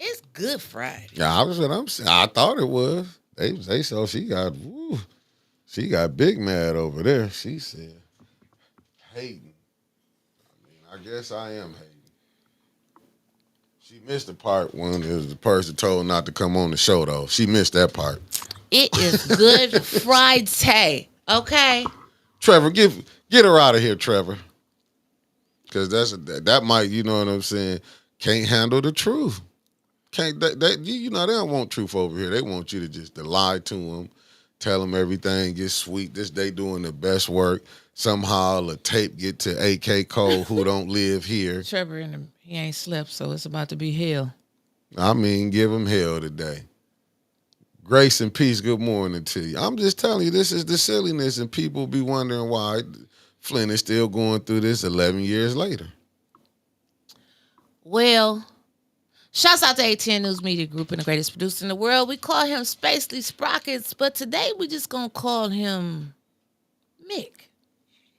It's Good Friday. Yeah, I thought it was. They so she got big mad over there. She said, hating. I guess I am hating. She missed the part when it was the person told not to come on the show though. She missed that part. It is Good Friday. Okay. Trevor, get her out of here, Trevor. Because that might, you know what I'm saying, can't handle the truth. Can't you know they don't want truth over here. They want you to just to lie to them, tell them everything gets sweet. This they doing the best work. Somehow a tape get to AK Cole who don't live here. Trevor he ain't slept, so it's about to be hell. I mean, give him hell today. Grace and peace. Good morning to you. I'm just telling you, this is the silliness, and people be wondering why Flint is still going through this 11 years later. Well, shouts out to A10 News Media Group and the greatest producer in the world. We call him Spacely Sprockets, but today we just gonna call him Mick.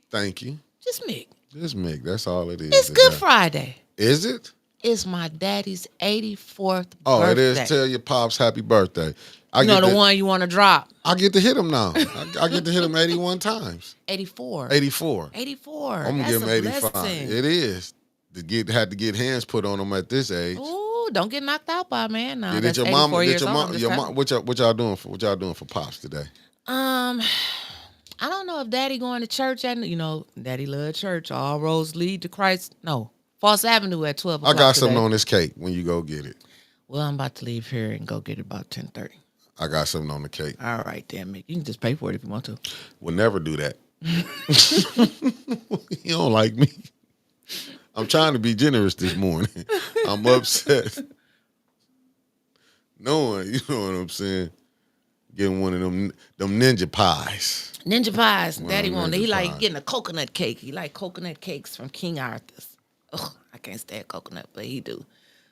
Thank you. Just Mick. Just Mick. That's all it is. It's Good Friday. Is it? It's my daddy's 84th Oh, birthday. it is. Tell your pops happy birthday. You know the one you want to drop. I get to hit him now. I get to hit him 81 times. 84. 84. 84. I'm gonna give him 85. Blessing. It is. Had to get hands put on him at this age. Ooh, don't get knocked out by a man now. Did That's your 84 mama? years Did your old. mom? What y'all doing for pops today? I don't know if Daddy going to church at Daddy love church. All roads lead to Christ. No, False Avenue at 12 o'clock. I got today. something on this cake when you go get it. Well, I'm about to leave here and go get it about 10:30. I got something on the cake. All right, damn it. You can just pay for it if you want to. We'll never do that. You don't like me. I'm trying to be generous this morning. I'm upset. Knowing, you know what I'm saying, getting one of them ninja pies. Ninja pies. One Daddy of them wanted. ninja He like pies. getting a coconut cake. He like coconut cakes from King Arthur's. Ugh, I can't stand coconut, but he do.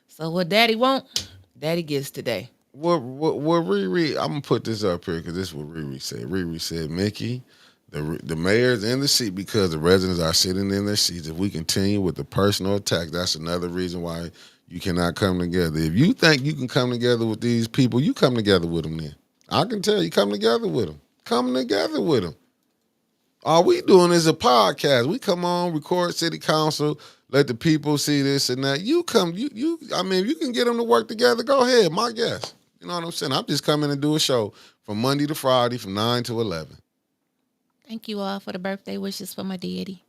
So what Daddy want, Daddy gets today. What Riri? I'm gonna put this up here because this is what Riri said. Riri said, Mickey, the mayor's in the seat because the residents are sitting in their seats. If we continue with the personal attack, that's another reason why you cannot come together. If you think you can come together with these people, you come together with them then. I can tell you, come together with them. Come together with them. All we doing is a podcast. We come on, record city council, let the people see this and that. You come, I mean, if you can get them to work together, go ahead, my guess. You know what I'm saying? I'm just coming to do a show from Monday to Friday from 9 to 11. Thank you all for the birthday wishes for my daddy.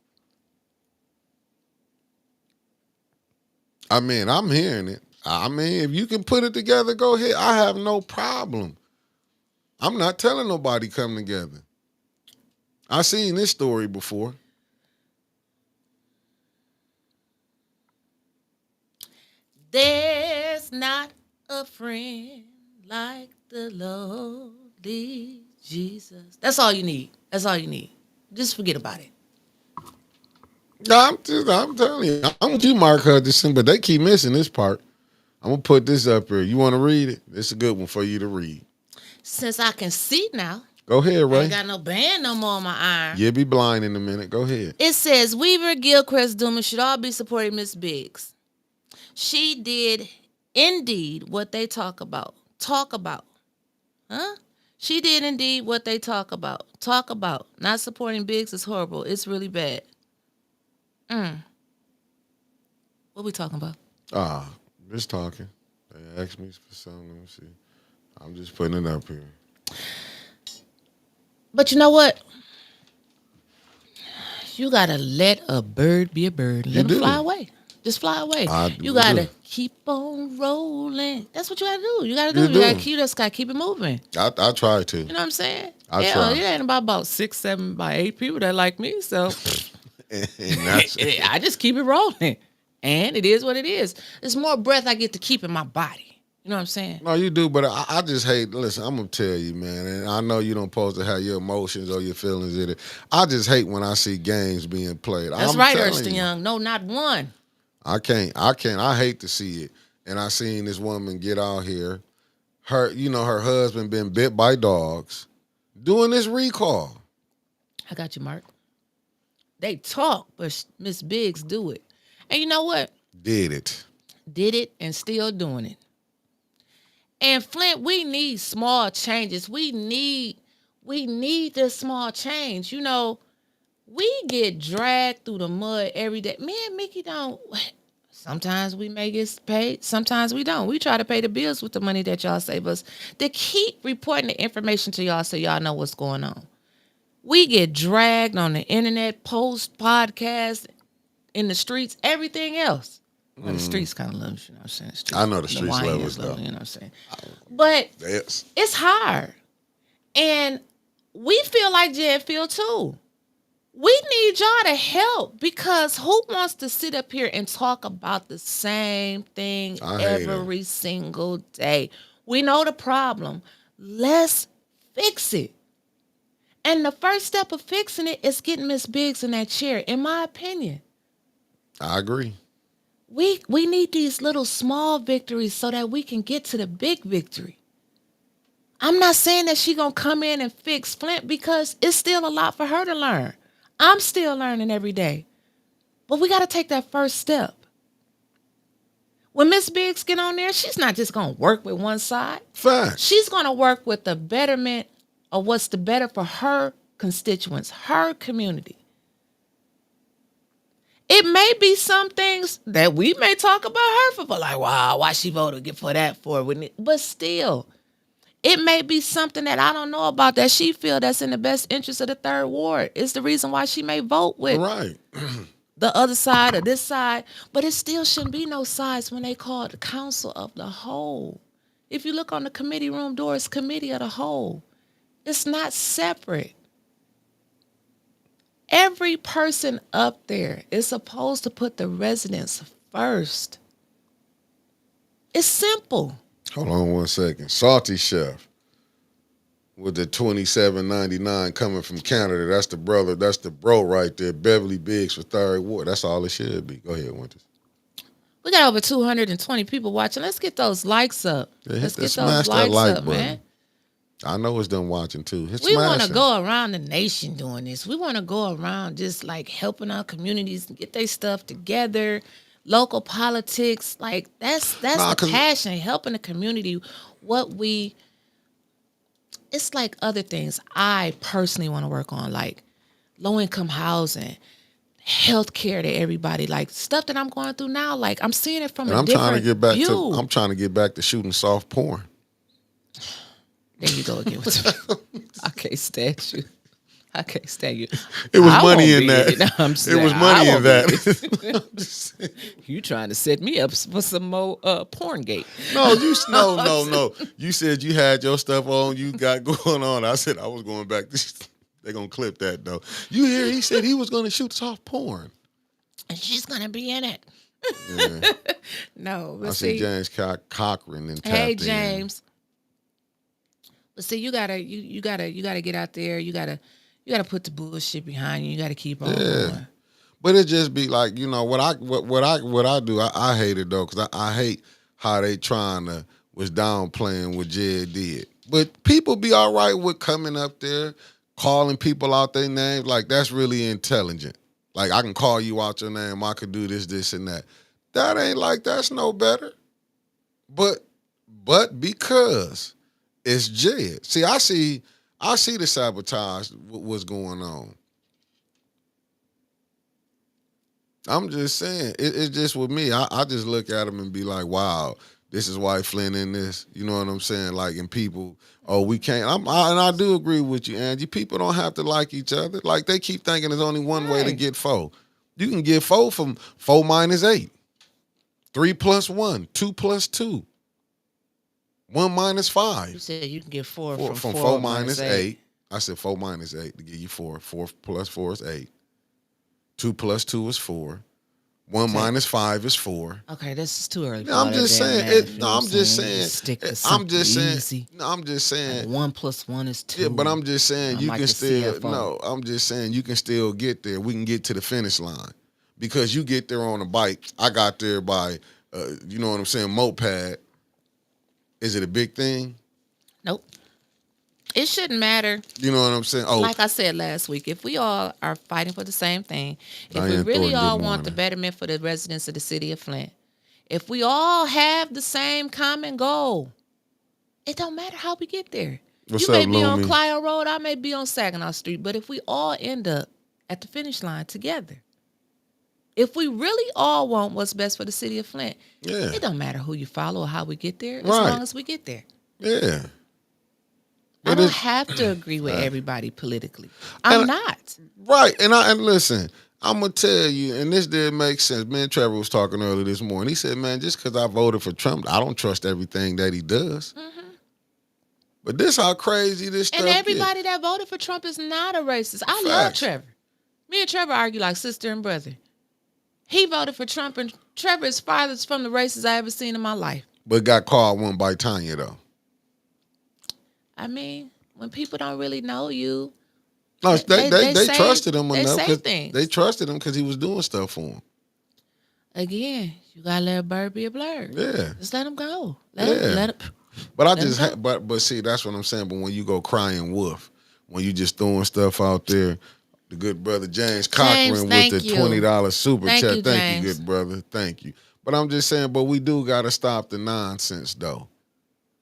I mean, I'm hearing it. I mean, if you can put it together, go ahead. I have no problem. I'm not telling nobody come together. I seen this story before. There's not a friend like the lowly Jesus. That's all you need. That's all you need. Just forget about it. I'm telling you, I'm with you, Mark Hutchinson, but they keep missing this part. I'm gonna put this up here. You want to read it? It's a good one for you to read. Since I can see now, Go ahead, I ain't Ray. got no band no more on my iron. You'll be blind in a minute. Go ahead. It says Weaver, Gilchrist, Doomer should all be supporting Miss Biggs. She did indeed what they talk about. Talk about. Huh? She did indeed what they talk about. Talk about. Not supporting Biggs is horrible. It's really bad. What we talking about? Ah, just talking. They asked me for something. Let me see. I'm just putting it up here. But you know what? You gotta let a bird be a bird. You Let him do. fly away. Just fly away. I You do. gotta keep on rolling. That's what you gotta do. You gotta do. You You gotta do. keep that sky, keep it moving. I try to. You know what I'm saying? I Hell, try. it ain't about 6, 7, by 8 people that like me. So And that's I just keep it rolling. And it is what it is. It's more breath I get to keep in my body. You know what I'm saying? no, you do, but I just hate. Listen, I'm gonna tell you, man, and I know you don't supposed to have your emotions or your feelings in it. I just hate when I see games being played. That's I'm right, telling Erskine you. Young. No, not one. I can't. I hate to see it. And I seen this woman get out here. Her husband been bit by dogs, doing this recall. I got you, Mark. They talk, but Miss Biggs do it. And you know what? Did it. Did it and still doing it. And Flint, we need small changes. We need this small change. You know, we get dragged through the mud every day. Me and Mickey don't. Sometimes we may get paid. Sometimes we don't. We try to pay the bills with the money that y'all save us to keep reporting the information to y'all so y'all know what's going on. We get dragged on the internet, post, podcast, in the streets, everything else. Well, the streets kind of loves, you know what I'm saying? Streets, I know the streets YNs love us, though. you know what I'm saying? But Yes. it's hard. And we feel like Jed feel too. We need y'all to help because who wants to sit up here and talk about the same thing I hate every single day? We know the problem. Let's fix it. And the first step of fixing it is getting Miss Biggs in that chair, in my opinion. I agree. We need these little small victories so that we can get to the big victory. I'm not saying that she gonna come in and fix Flint because it's still a lot for her to learn. I'm still learning every day. But we gotta take that first step. When Miss Biggs get on there, she's not just gonna work with one side. Fact. She's gonna work with the betterment of what's the better for her constituents, her community. It may be some things that we may talk about her for like, wow, why she voted for that for? But still, it may be something that I don't know about that she feel that's in the best interest of the third ward. It's the reason why she may vote with Right. the other side or this side. But it still shouldn't be no sides when they call it the council of the whole. If you look on the committee room door, it's committee of the whole. It's not separate. Every person up there is supposed to put the residents first. It's simple. Hold on one second. Salty Chef with the $27.99 coming from Canada. That's the brother. That's the bro right there. Beverly Biggs for third ward. That's all it should be. Go ahead, Winters. We got over 220 people watching. Let's get those likes up. Yeah, Let's get those smash that likes like up, button. man. I know it's done watching too. We want to go around the nation doing this. We want to go around just like helping our communities and get their stuff together. Local politics, like that's the passion, helping the community. It's like other things I personally want to work on, like low income housing, health care to everybody, like stuff that I'm going through now. Like I'm seeing it from a different view. I'm trying to get back to shooting soft porn. There you go again. I can't stand you. I can't stand you. It was money in that. It was money in that. You trying to set me up for some more porn gate? No. You said you had your stuff on. You got going on. I said I was going back. They're gonna clip that though. You hear? He said he was gonna shoot soft porn, and she's gonna be in it. Yeah. No, I see James Cochran and hey James. But see, you gotta get out there. You gotta put the bullshit behind you. You gotta keep on going. But it just be like, what I do. I hate it though, because I hate how they trying to was downplaying what Jed did. But people be all right with coming up there, calling people out their names. Like, that's really intelligent. Like, I can call you out your name. I could do this, this, and that. That ain't like that's no better. But because it's Jed. See, I see the sabotage. What's going on? I'm just saying, it's just with me. I just look at him and be like, wow, this is why Flynn in this. You know what I'm saying? Like, and people, oh, we can't. And I do agree with you, Angie. People don't have to like each other. Like, they keep thinking there's only one way to get four. You can get four from 4 minus 8. 3 plus 1. 2 plus 2. 1 minus 5. You said you can get four from 4 minus 8. I said 4 minus 8 to give you 4. 4 plus 4 is 8. 2 plus 2 is 4. 1 minus 5 is 4. Okay, this is too early. No, I'm just saying. I'm just saying. Stick to I'm just saying. easy. No, I'm just saying. Like 1 plus 1 is 2. Yeah, but I'm just saying you like can the still. CFO. No, I'm just saying you can still get there. We can get to the finish line because you get there on a bike. I got there by, you know what I'm saying, moped. Is it a big thing? Nope. It shouldn't matter. You know what I'm saying? Oh, like I said last week, if we all are fighting for the same thing, if we Diane really Thornton, all good want the morning. betterment for the residents of the city of Flint, if we all have the same common goal, it don't matter how we get there. What's you may up, be on Lumi? Clio Road, I may be on Saginaw Street, but if we all end up at the finish line together, if we really all want what's best for the city of Flint, Yeah. it don't matter who you follow or how we get there, as Right. long as we get there. Yeah. I But don't it's- have to agree with everybody politically. I'm not. Right, and listen, I'm gonna tell you, and this did make sense. Me and Trevor was talking earlier this morning. He said, "Man, just because I voted for Trump, I don't trust everything that he does." Mm-hmm. But this how crazy this stuff And is. everybody that voted for Trump is not a racist. I love Facts. Trevor. Me and Trevor argue like sister and brother. He voted for Trump, and Trevor is farthest from the racist I ever seen in my life. But got called one by Tanya though. I mean, when people don't really know you, No, they say- trusted him they enough. say 'Cause things. they trusted him because he was doing stuff for him. again, you gotta let a bird be a bird. Yeah. Just let him go. Yeah. Let him. But I Let just, him go. but see, that's what I'm saying. But when you go crying wolf, when you just throwing stuff out there, the good brother James Cochran with thank the you. $20 super Thank chat. you, Thank James. you, good brother. Thank you. But I'm just saying, but we do got to stop the nonsense though.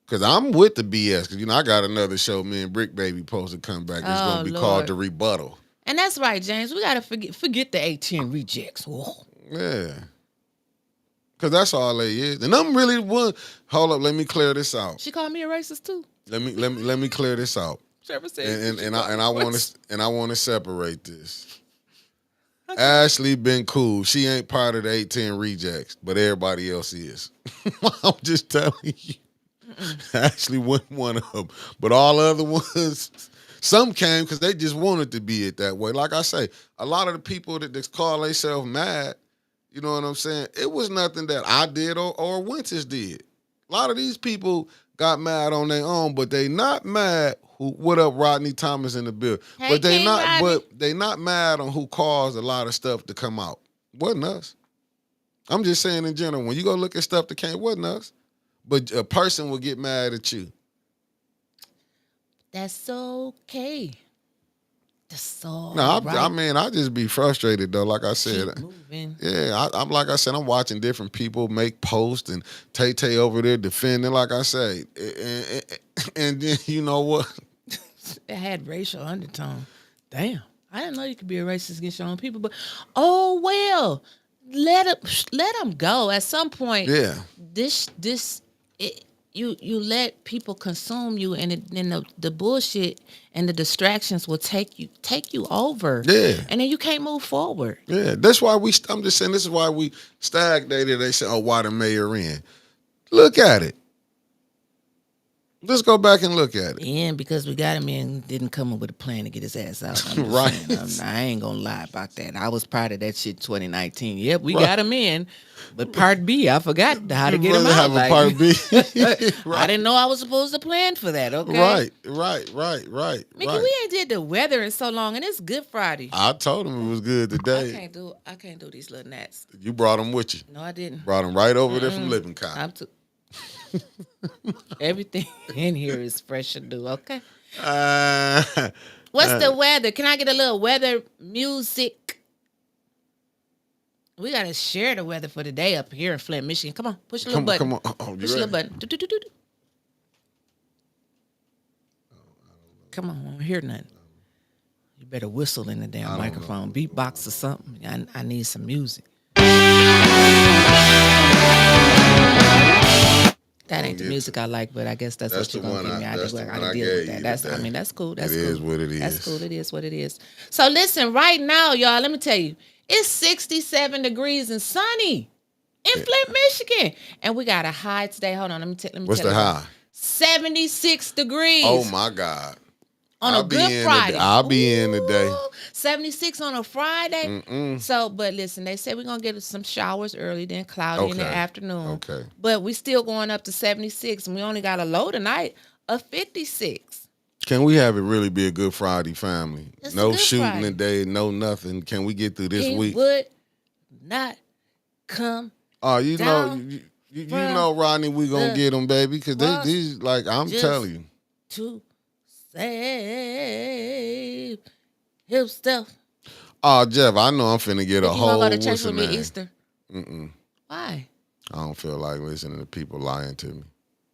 Cause I'm with the BS. Cause I got another show. Me and Brick Baby supposed to come back. It's gonna be Lord. called The Rebuttal. And that's right, James. We gotta forget the 18 rejects. Whoa. Yeah. Cause that's all they is. And I'm really one. Hold up, let me clear this out. She called me a racist too. Let me clear this out. Trevor said. And I want to separate this. Ashley been cool. She ain't part of the 18 rejects, but everybody else is. I'm just telling you. Ashley wasn't one of them, but all other ones. Some came because they just wanted to be it that way. Like I say, a lot of the people that call themselves mad, you know what I'm saying? It was nothing that I did or Winters did. A lot of these people got mad on their own, but they not mad. What up, Rodney Thomas in the bill? Hey, But they King not. Rodney. But they not mad on who caused a lot of stuff to come out. Wasn't us. I'm just saying in general. When you go look at stuff that came, wasn't us. But a person will get mad at you. That's okay. That's all No, right. I mean, I just be frustrated though. Like I said, Keep moving. yeah, I'm like I said, I'm watching different people make posts and Tay over there defending. Like I say, and then you know what? It had racial undertone. Damn. I didn't know you could be a racist against your own people, but oh well. Let them go. At some point, Yeah, you let people consume you, and then the bullshit and the distractions will take you over. Yeah. And then you can't move forward. yeah. That's why I'm just saying this is why we stagnated. They say, oh, why the mayor in? Look at it. Let's go back and look at it. And because we got him in, didn't come up with a plan to get his ass out. I'm just Right. saying, I ain't gonna lie about that. I was part of that shit 2019. Yep, we Right. got him in, But part B, I forgot how to get them Brother out. have a part B. I didn't know I was supposed to plan for that. Okay, Right. Mickey, we ain't did the weather in so long, and it's Good Friday. I told him it was good today. I can't do these little gnats. You brought them with you. No, I didn't. Brought them right over there from Lippincott. Everything in here is fresh and new. Okay. What's the weather? Can I get a little weather music? We gotta share the weather for today up here in Flint, Michigan. Come on, push a little button. Come on. Oh, push a little button. Come on, I don't hear nothing. You better whistle in the damn microphone, beatbox or something. I need some music. That ain't the music I like, but I guess that's what you're gonna give me. I gotta deal with that. That's cool. That's cool. It is what it is. That's cool. It is what it is. So listen, right now, y'all, let me tell you, it's 67 degrees and sunny in Flint, Michigan. And we got a high today. Hold on, let me tell you. What's the high? 76 degrees. Oh my God. On a Good Friday. I'll be in today. 76 on a Friday. So, but listen, they said we're going to get some showers early, then cloudy in the afternoon. Okay. But we still going up to 76, and we only got a low tonight of 56. Can we have it really be a Good Friday, family? It's no Good shooting Friday. today, no nothing. Can we get through this week? He would not come you down know, Rodney, we going to get them, baby, because these, like, I'm telling you. To save himself. Oh, Jeff, I know I'm finna get a whole. You want to go to church with me Easter? Why? I don't feel like listening to people lying to me.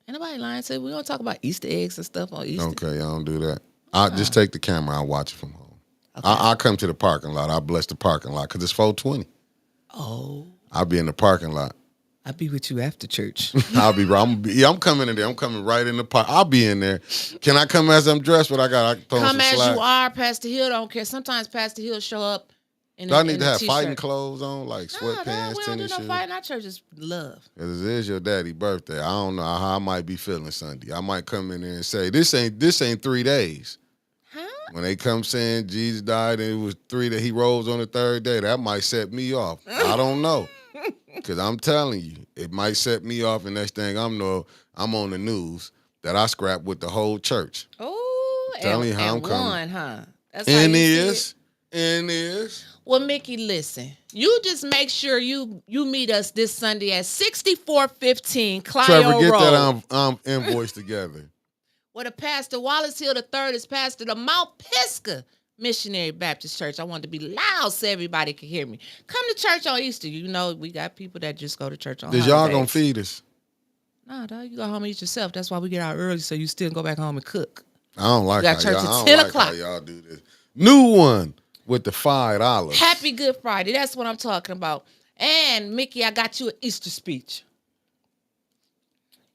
Ain't nobody lying to you. We don't talk about Easter eggs and stuff on Easter. Okay, I don't do that. I just take the camera. I watch it from home. Okay. I come to the parking lot. I bless the parking lot because it's 420. Oh. I'll be in the parking lot. I'll be with you after church. I'm coming in there. I'm coming right in the park. I'll be in there. Can I come as I'm dressed? What I got? I throw come some as slack. You are. Pastor Hill don't care. Sometimes Pastor Hill show up in Do I need in to have t-shirt. fighting clothes on, like sweatpants, no, we don't do tennis no shoes? fighting. Our church is love. Because it is your daddy's birthday. I don't know how I might be feeling Sunday. I might come in there and say, this ain't 3 days. Huh? When they come saying Jesus died and it was 3 that he rose on the third day, that might set me off. I don't know. Because I'm telling you, it might set me off, and next thing I'm on the news that I scrapped with the whole church. Oh, telling you how I'm coming. Won, huh? That's and how you is. Well, Mickey, listen. You just make sure you meet us this Sunday at 6415 Clio Trevor, get Road. that invoice together. Where the pastor, Wallace Hill III, is pastor of Mount Pisgah Missionary Baptist Church. I want to be loud so everybody can hear me. Come to church on Easter. You know, we got people that just go to church on holidays. Y'all gonna feed us? No, dog, you go home and eat yourself. That's why we get out early, so you still go back home and cook. I don't like got how church y'all, at 10 o'clock. How y'all do this. New one with the $5. Happy Good Friday. That's what I'm talking about. And Mickey, I got you an Easter speech.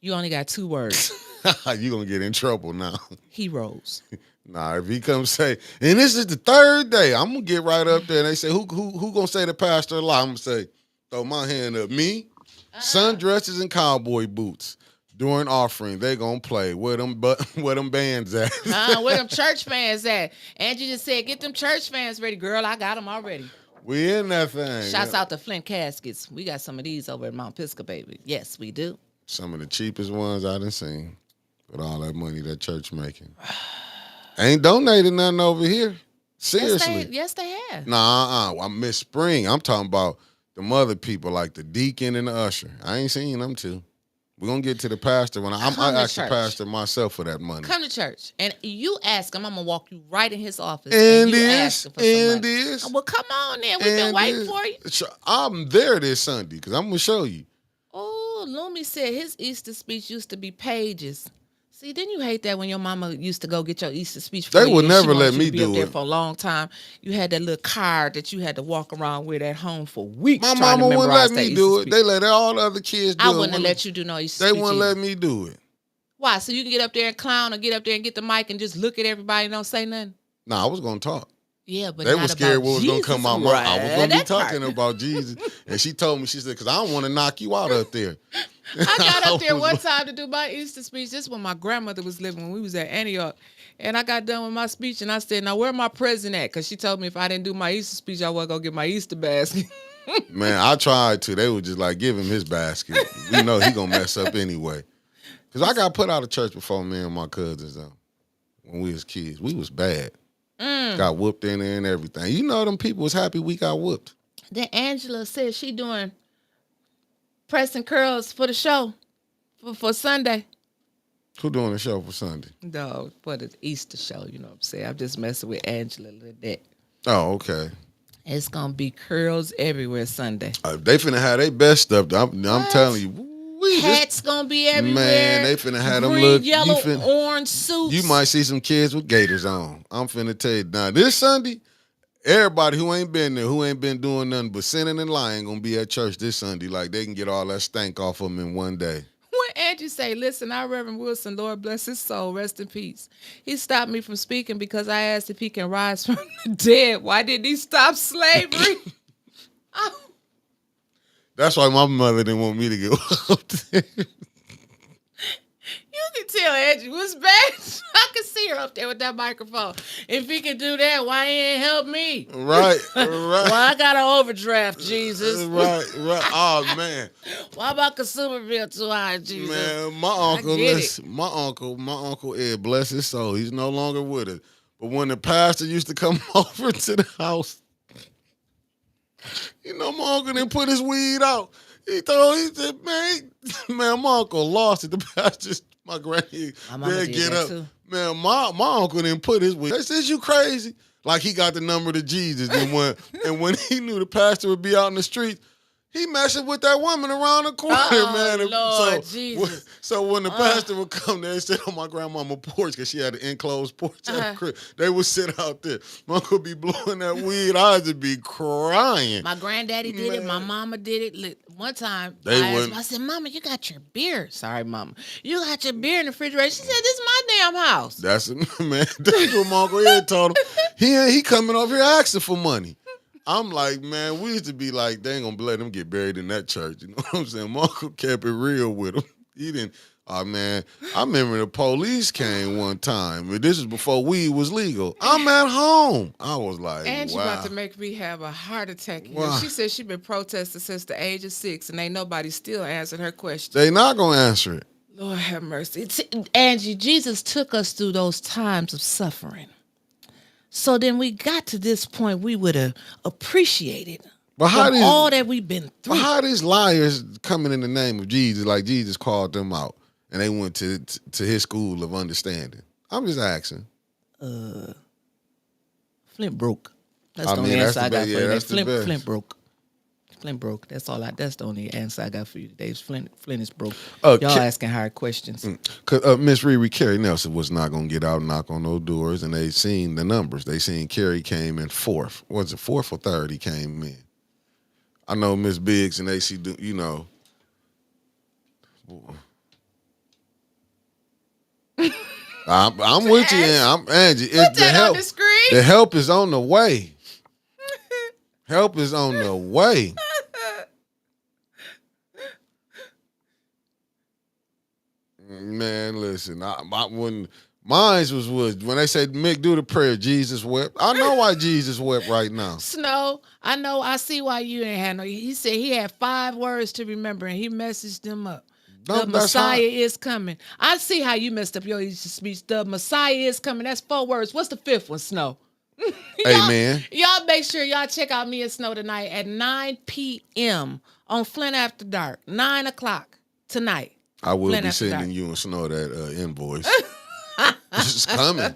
You only got 2 words. You gonna get in trouble now. Heroes. Nah, if he comes say, and this is the 3rd day, I'm gonna get right up there. And they say, who gonna say the pastor a lie? I'm gonna say, throw my hand up. Me, sundresses and cowboy boots. During offering, they gonna play. Where them bands at? Where them church fans at? Angie just said, get them church fans ready. Girl, I got them already. We in that thing. Shouts out to Flint Caskets. We got some of these over at Mount Pisgah, baby. Yes, we do. Some of the cheapest ones I done seen. With all that money that church making. Ain't donated nothing over here. Seriously. Yes, they have. Nah, I miss Spring. I'm talking about the other people like the deacon and the usher. I ain't seen them two. We're going to get to the pastor. When I ask the pastor myself for that money. Come to church. And you ask him. I'm going to walk you right in his office. And you ask him for some money. Well, come on then. We've been waiting for you. I'm there this Sunday because I'm going to show you. Oh, Lumi said his Easter speech used to be pages. See, didn't you hate that when your mama used to go get your Easter speech for you? They would never let me do it. There it. for a long time. You had that little card that you had to walk around with at home for weeks. My mama wouldn't let me do it. They let all the other kids do it. I wouldn't have let you do no Easter speech. They wouldn't let me do it. Why? So you can get up there and clown or get up there and get the mic and just look at everybody and don't say nothing? Nah, I was going to talk. Yeah, but they were scared what was going to come out. Right. I was going to be talking about Jesus. And she told me, she said, because I don't want to knock you out up there. I got up there one time to do my Easter speech. This is when my grandmother was living, when we was at Antioch. And I got done with my speech, and I said, now, where my present at? Because she told me if I didn't do my Easter speech, I wasn't going to get my Easter basket. Man, I tried to. They were just like, give him his basket. We know he gonna mess up anyway. Cause I got put out of church before, me and my cousins though. When we was kids, we was bad. Got whooped in there and everything. You know, them people was happy we got whooped. Then Angela said she doing pressing curls for the show for Sunday. Who doing the show for Sunday? No, for the Easter show, you know what I'm saying? I'm just messing with Angela a little bit. Oh, okay. It's going to be curls everywhere Sunday. They finna have their best stuff. I'm telling you. Hats going to be everywhere. Man, they finna have them green, look. yellow, orange suits. You might see some kids with gators on. I'm finna tell you now. This Sunday, everybody who ain't been there, who ain't been doing nothing but sinning and lying, gonna be at church this Sunday. Like they can get all that stank off them in one day. When Andrew say, listen, our Reverend Wilson, Lord bless his soul, rest in peace. He stopped me from speaking because I asked if he can rise from the dead. Why didn't he stop slavery? Oh. That's why my mother didn't want me to get whooped. You can tell Andrew was bad. I could see her up there with that microphone. If he can do that, why he ain't help me? Right. Well, I got an overdraft, Jesus. Right. Oh man. Why about consumer bill too high, Jesus? Man, my uncle Ed, bless his soul, he's no longer with us. But when the pastor used to come over to the house, you know, my uncle didn't put his weed out. He said, man, my uncle lost it. The pastor, my granny, did get up. Too. Man, my uncle didn't put his weed. They said, you crazy? Like he got the number to Jesus. And when he knew the pastor would be out in the street, he messing with that woman around the corner, man. Lord, Jesus. So when the pastor would come there and sit on my grandmama's porch, because she had an enclosed porch at the crib, they would sit out there. My uncle be blowing that weed. I'd just be crying. My granddaddy did it. My mama did it. One time, I said, Mama, you got your beer. Sorry, Mama. You got your beer in the refrigerator. She said, this is my damn house. That's what my uncle Ed told him. He coming over here asking for money. I'm like, man, we used to be like, they ain't gonna let him get buried in that church. You know what I'm saying? My uncle kept it real with him. He didn't. Oh man, I remember the police came one time. This is before weed was legal. I'm at home. I was like, Angie wow. about to make me have a heart attack. Wow. She said she been protesting since the age of 6, and ain't nobody still answered her question. They not gonna answer it. Lord have mercy. Angie, Jesus took us through those times of suffering. So then we got to this point, we would have appreciated all that we've been through. But how these liars coming in the name of Jesus, like Jesus called them out, and they went to his school of understanding? I'm just asking. Flint broke. That's the only answer I got for you. Flint broke. Flint broke. That's the only answer I got for you today. Flint is broke. Y'all asking hard questions. Cause Miss Riri Carrie Nelson was not gonna get out and knock on those doors, and they seen the numbers. They seen Carrie came in 4th. Was it 4th or 3rd? He came in. I know Miss Biggs and AC. You know. I'm with you, and I'm Angie. Put that on the screen. The help is on the way. Help is on the way. Man, listen. When mine was when they said Mick do the prayer, Jesus wept. I know why Jesus wept right now. Snow, I know. I see why you ain't had no. He said he had 5 words to remember, and he messaged them up. The Messiah is coming. I see how you messed up your speech. The Messiah is coming. That's 4 words. What's the 5th one, Snow? Amen. Y'all make sure y'all check out me and Snow tonight at 9 p.m. on Flint After Dark. 9 o'clock tonight. I will be sending you and Snow that invoice. It's coming.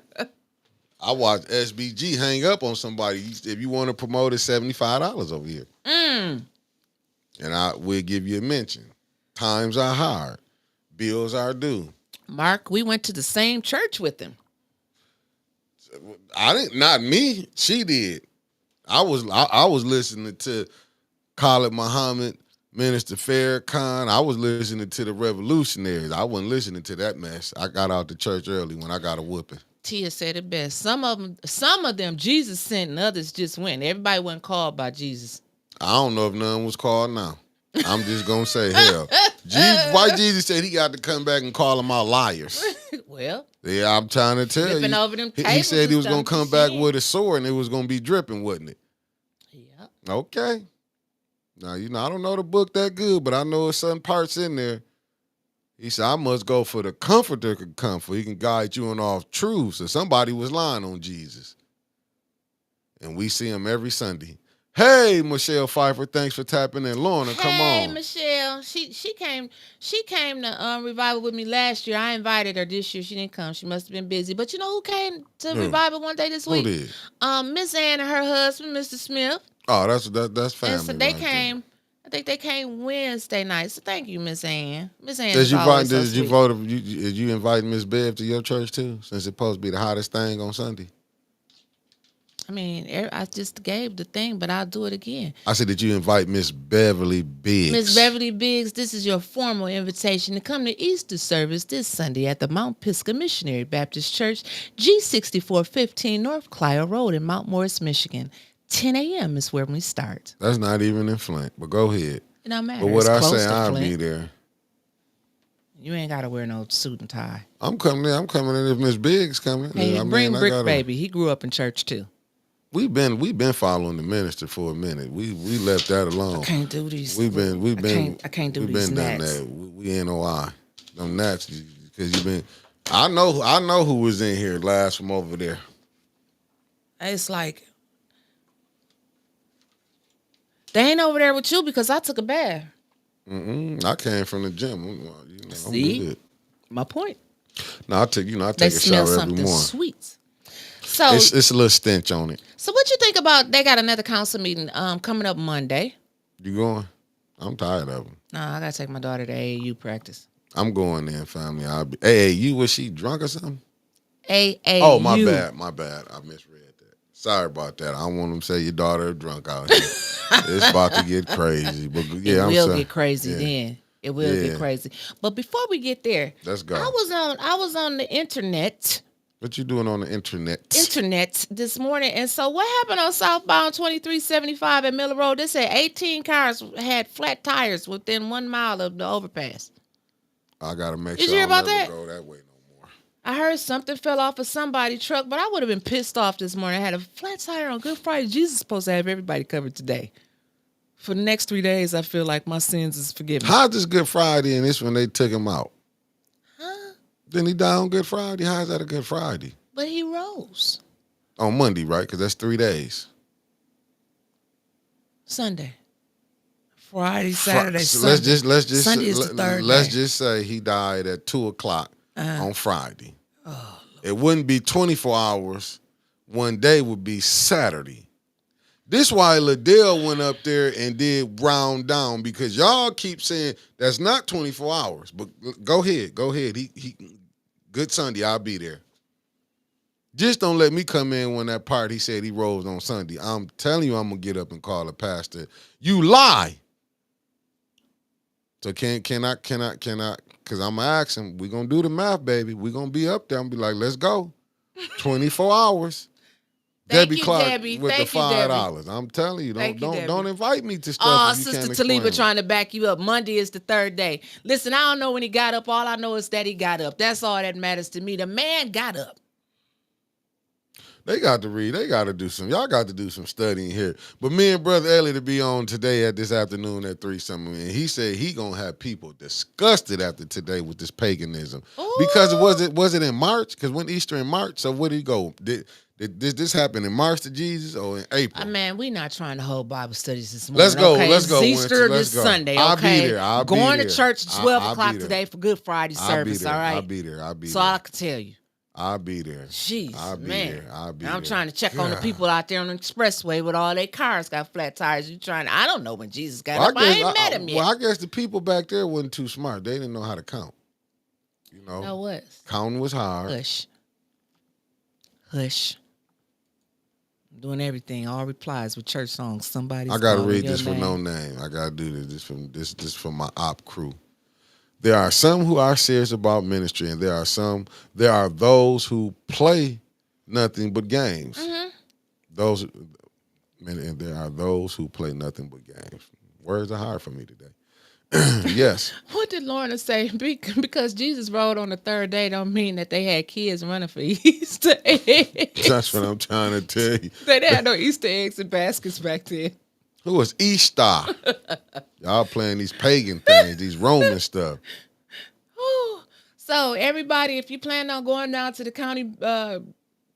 I watched SBG hang up on somebody. If you want to promote it, $75 over here. And we'll give you a mention. Times are hard. Bills are due. Mark, we went to the same church with him. I didn't. Not me. She did. I was listening to Khalid Muhammad, Minister Farrakhan. I was listening to the Revolutionaries. I wasn't listening to that mess. I got out the church early when I got a whooping. Tia said it best. Some of them Jesus sent and others just went. Everybody wasn't called by Jesus. I don't know if none was called now. I'm just gonna say hell. Why Jesus said he got to come back and call them out liars? Well, yeah, I'm trying to tell you. Over them he said he was gonna come back with a sword and it was gonna be dripping, wasn't it? Yeah. Okay. Now, I don't know the book that good, but I know certain parts in there. He said, I must go for the comforter could come, for he can guide you in all truth. So somebody was lying on Jesus. And we see him every Sunday. Hey, Michelle Pfeiffer, thanks for tapping in. Lorna, come Hey, on. Michelle. She came to revival with me last year. I invited her this year. She didn't come. She must have been busy. But you know who came to Who? revival one day this Who week? did? Miss Ann and her husband, Mr. Smith. Oh, that's family. And so they right came. I think they came Wednesday night. So thank you, Miss Ann. Miss Ann there. is always so Did sweet. you vote? Did you invite Miss Bev to your church too? Since it's supposed to be the hottest thing on Sunday. I mean, I just gave the thing, but I'll do it again. I said, did you invite Miss Beverly Biggs? Miss Beverly Biggs, this is your formal invitation to come to Easter service this Sunday at the Mount Pisgah Missionary Baptist Church, G6415 North Clio Road in Mount Morris, Michigan. 10 a.m. is where we start. That's not even in Flint, but go ahead. It don't matter. But what It's I close say, to I'll Flint. be there. You ain't got to wear no suit and tie. I'm coming in. I'm coming in if Miss Biggs coming. Hey, I bring mean, Brick Baby. He grew up in church too. We've been following the minister for a minute. We left that alone. I can't do these. We've been. I can't do we've these been done nats. that. We NOI. Them nats because you've been. I know who was in here last from over there. It's like they ain't over there with you because I took a bath. I came from the gym. I'm See? good. My point. No, I take They a smell shower every something morning. sweet. So It's a little stench on it. So what you think about? They got another council meeting coming up Monday. You going? I'm tired of them. Nah, I gotta take my daughter to AAU practice. I'm going there, family. I'll be. Hey, you was she drunk or something? AAU. Oh, my bad. I misread that. Sorry about that. I don't want them to say your daughter drunk out here. It's about to get crazy. But yeah, It will sorry. get crazy then. It will get crazy. But before we get there, Let's go. I was on the internet What you doing on the internet? this morning, and so what happened on southbound 2375 at Miller Road? They said 18 cars had flat tires within 1 mile of the overpass. I gotta make Did sure you hear I about never that? go that way no more. I heard something fell off of somebody's truck, but I would have been pissed off this morning. I had a flat tire on Good Friday. Jesus is supposed to have everybody covered today. For the next 3 days, I feel like my sins is forgiven. How's this Good Friday and this when they took him out? Huh? Didn't he die on Good Friday? How's that a Good Friday? But he rose. On Monday, right? Because that's 3 days. Sunday. Friday, Saturday, So Sunday. let's just Sunday is the third let's day. just say he died at 2:00 on Friday. Oh, it wouldn't be 24 hours. One day would be Saturday. This why Liddell went up there and did round down because y'all keep saying that's not 24 hours. But go ahead. He good Sunday. I'll be there. Just don't let me come in when that part he said he rose on Sunday. I'm telling you, I'm gonna get up and call the pastor. You lie. So can I? Because I'm gonna ask him. We gonna do the math, baby. We gonna be up there. I'm gonna be like, let's go. 24 hours. Thank Debbie you, Clark Debbie. with Thank the you, Debbie. $5. I'm telling you, Thank you, Debbie. don't invite me to stuff. Oh, if you Sister can't explain Taliba it. trying to back you up. Monday is the third day. Listen, I don't know when he got up. All I know is that he got up. That's all that matters to me. The man got up. They got to read. They got to do some. Y'all got to do some studying here. But me and Brother Elliot to be on today at this afternoon at 3 something. And he said he gonna have people disgusted after today with this paganism. Ooh. Because was it in March? Because when Easter in March. So where did he go? Did this happen in March to Jesus or in April? Man, we not trying to hold Bible studies this morning. Let's go. Okay? Let's go. It's Easter Winston, let's this go. Sunday. I'll Okay, be there. I'll be going there. to church at 12 I'll be o'clock there. today for Good Friday I'll be service. there. All right. I'll be there. So all I can tell you. I'll be there. Jeez, I'll be man. there. I'll be I'm there. trying to check on the God. people out there on the expressway with all their cars got flat tires. I don't know when Jesus got up. I ain't met him yet. Well, I guess the people back there wasn't too smart. They didn't know how to count. You know? No, what? Counting was hard. Hush. Hush. I'm doing everything. All replies with church songs. Somebody's I gotta calling read your this for name. no name. I gotta do this. This from my op crew. There are some who are serious about ministry, and there are those who play nothing but games. Mm-hmm. And there are those who play nothing but games. Words are hard for me today. Yes. What did Lorna say? Because Jesus rode on the third day don't mean that they had kids running for Easter eggs. That's what I'm trying to tell you. They didn't have no Easter eggs and baskets back then. Who is Easter? Y'all playing these pagan things, these Roman stuff. So everybody, if you plan on going down to the county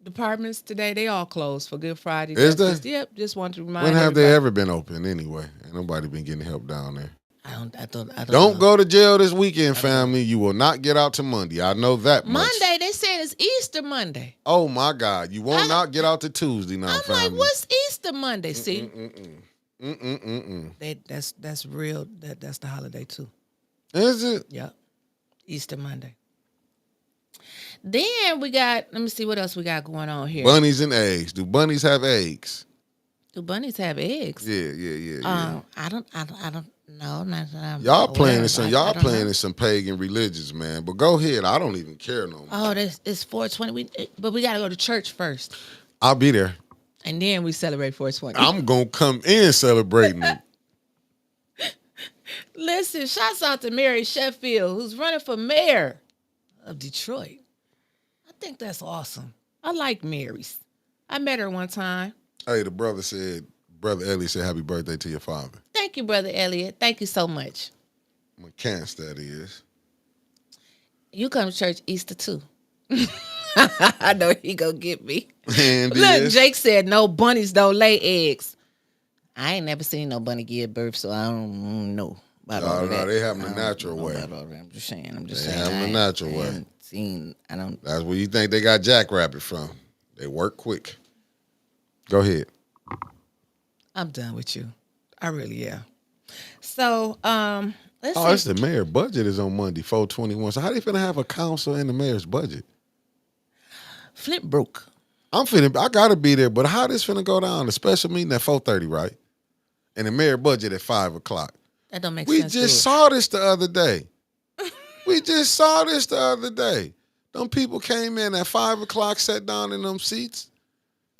departments today, they all closed for Good Friday. Is That's they? Yep. Just want to remind When have everybody. they ever been open anyway? Ain't nobody been getting help down there. I don't Don't know. go to jail this weekend, family. You will not get out to Monday. I know that much. Monday, they said it's Easter Monday. Oh my God, you will not get out to Tuesday now, I'm family. like, what's Easter Monday? See, Mm-mm-mm. that's real. That's the holiday too. Is it? Yep, Easter Monday. Then we got. Let me see what else we got going on here. Bunnies and eggs. Do bunnies have eggs? Do bunnies have eggs? Yeah. I don't know. Not that I'm Y'all aware playing in of. some. I Y'all don't playing know. in some pagan religions, man. But go ahead. I don't even care no more. Oh, it's 420. But we got to go to church first, I'll be there. and then we celebrate 420. I'm gonna come in celebrating it. Listen, shouts out to Mary Sheffield, who's running for mayor of Detroit. I think that's awesome. I like Mary's. I met her one time. Hey, brother Elliot said, "Happy birthday to your father." Thank you, Brother Elliot. Thank you so much. McCants, that is. You come to church Easter too. I know he gonna get me. And Look, Jake said no bunnies don't lay eggs. I ain't never seen no bunny give birth, so I don't know about all of that. No, they have them the natural way. I'm just saying. They have them the natural way. I don't. That's where you think they got jackrabbit from. They work quick. Go ahead. I'm done with you. I really am. So, let's see. It's the mayor budget is on Monday, 4/21. So how they finna have a council in the mayor's budget? Flint broke. I gotta be there, but how this finna go down? The special meeting at 4:30, right? And the mayor budget at 5:00. That don't make We sense. just saw this the other day. Them people came in at 5:00, sat down in them seats.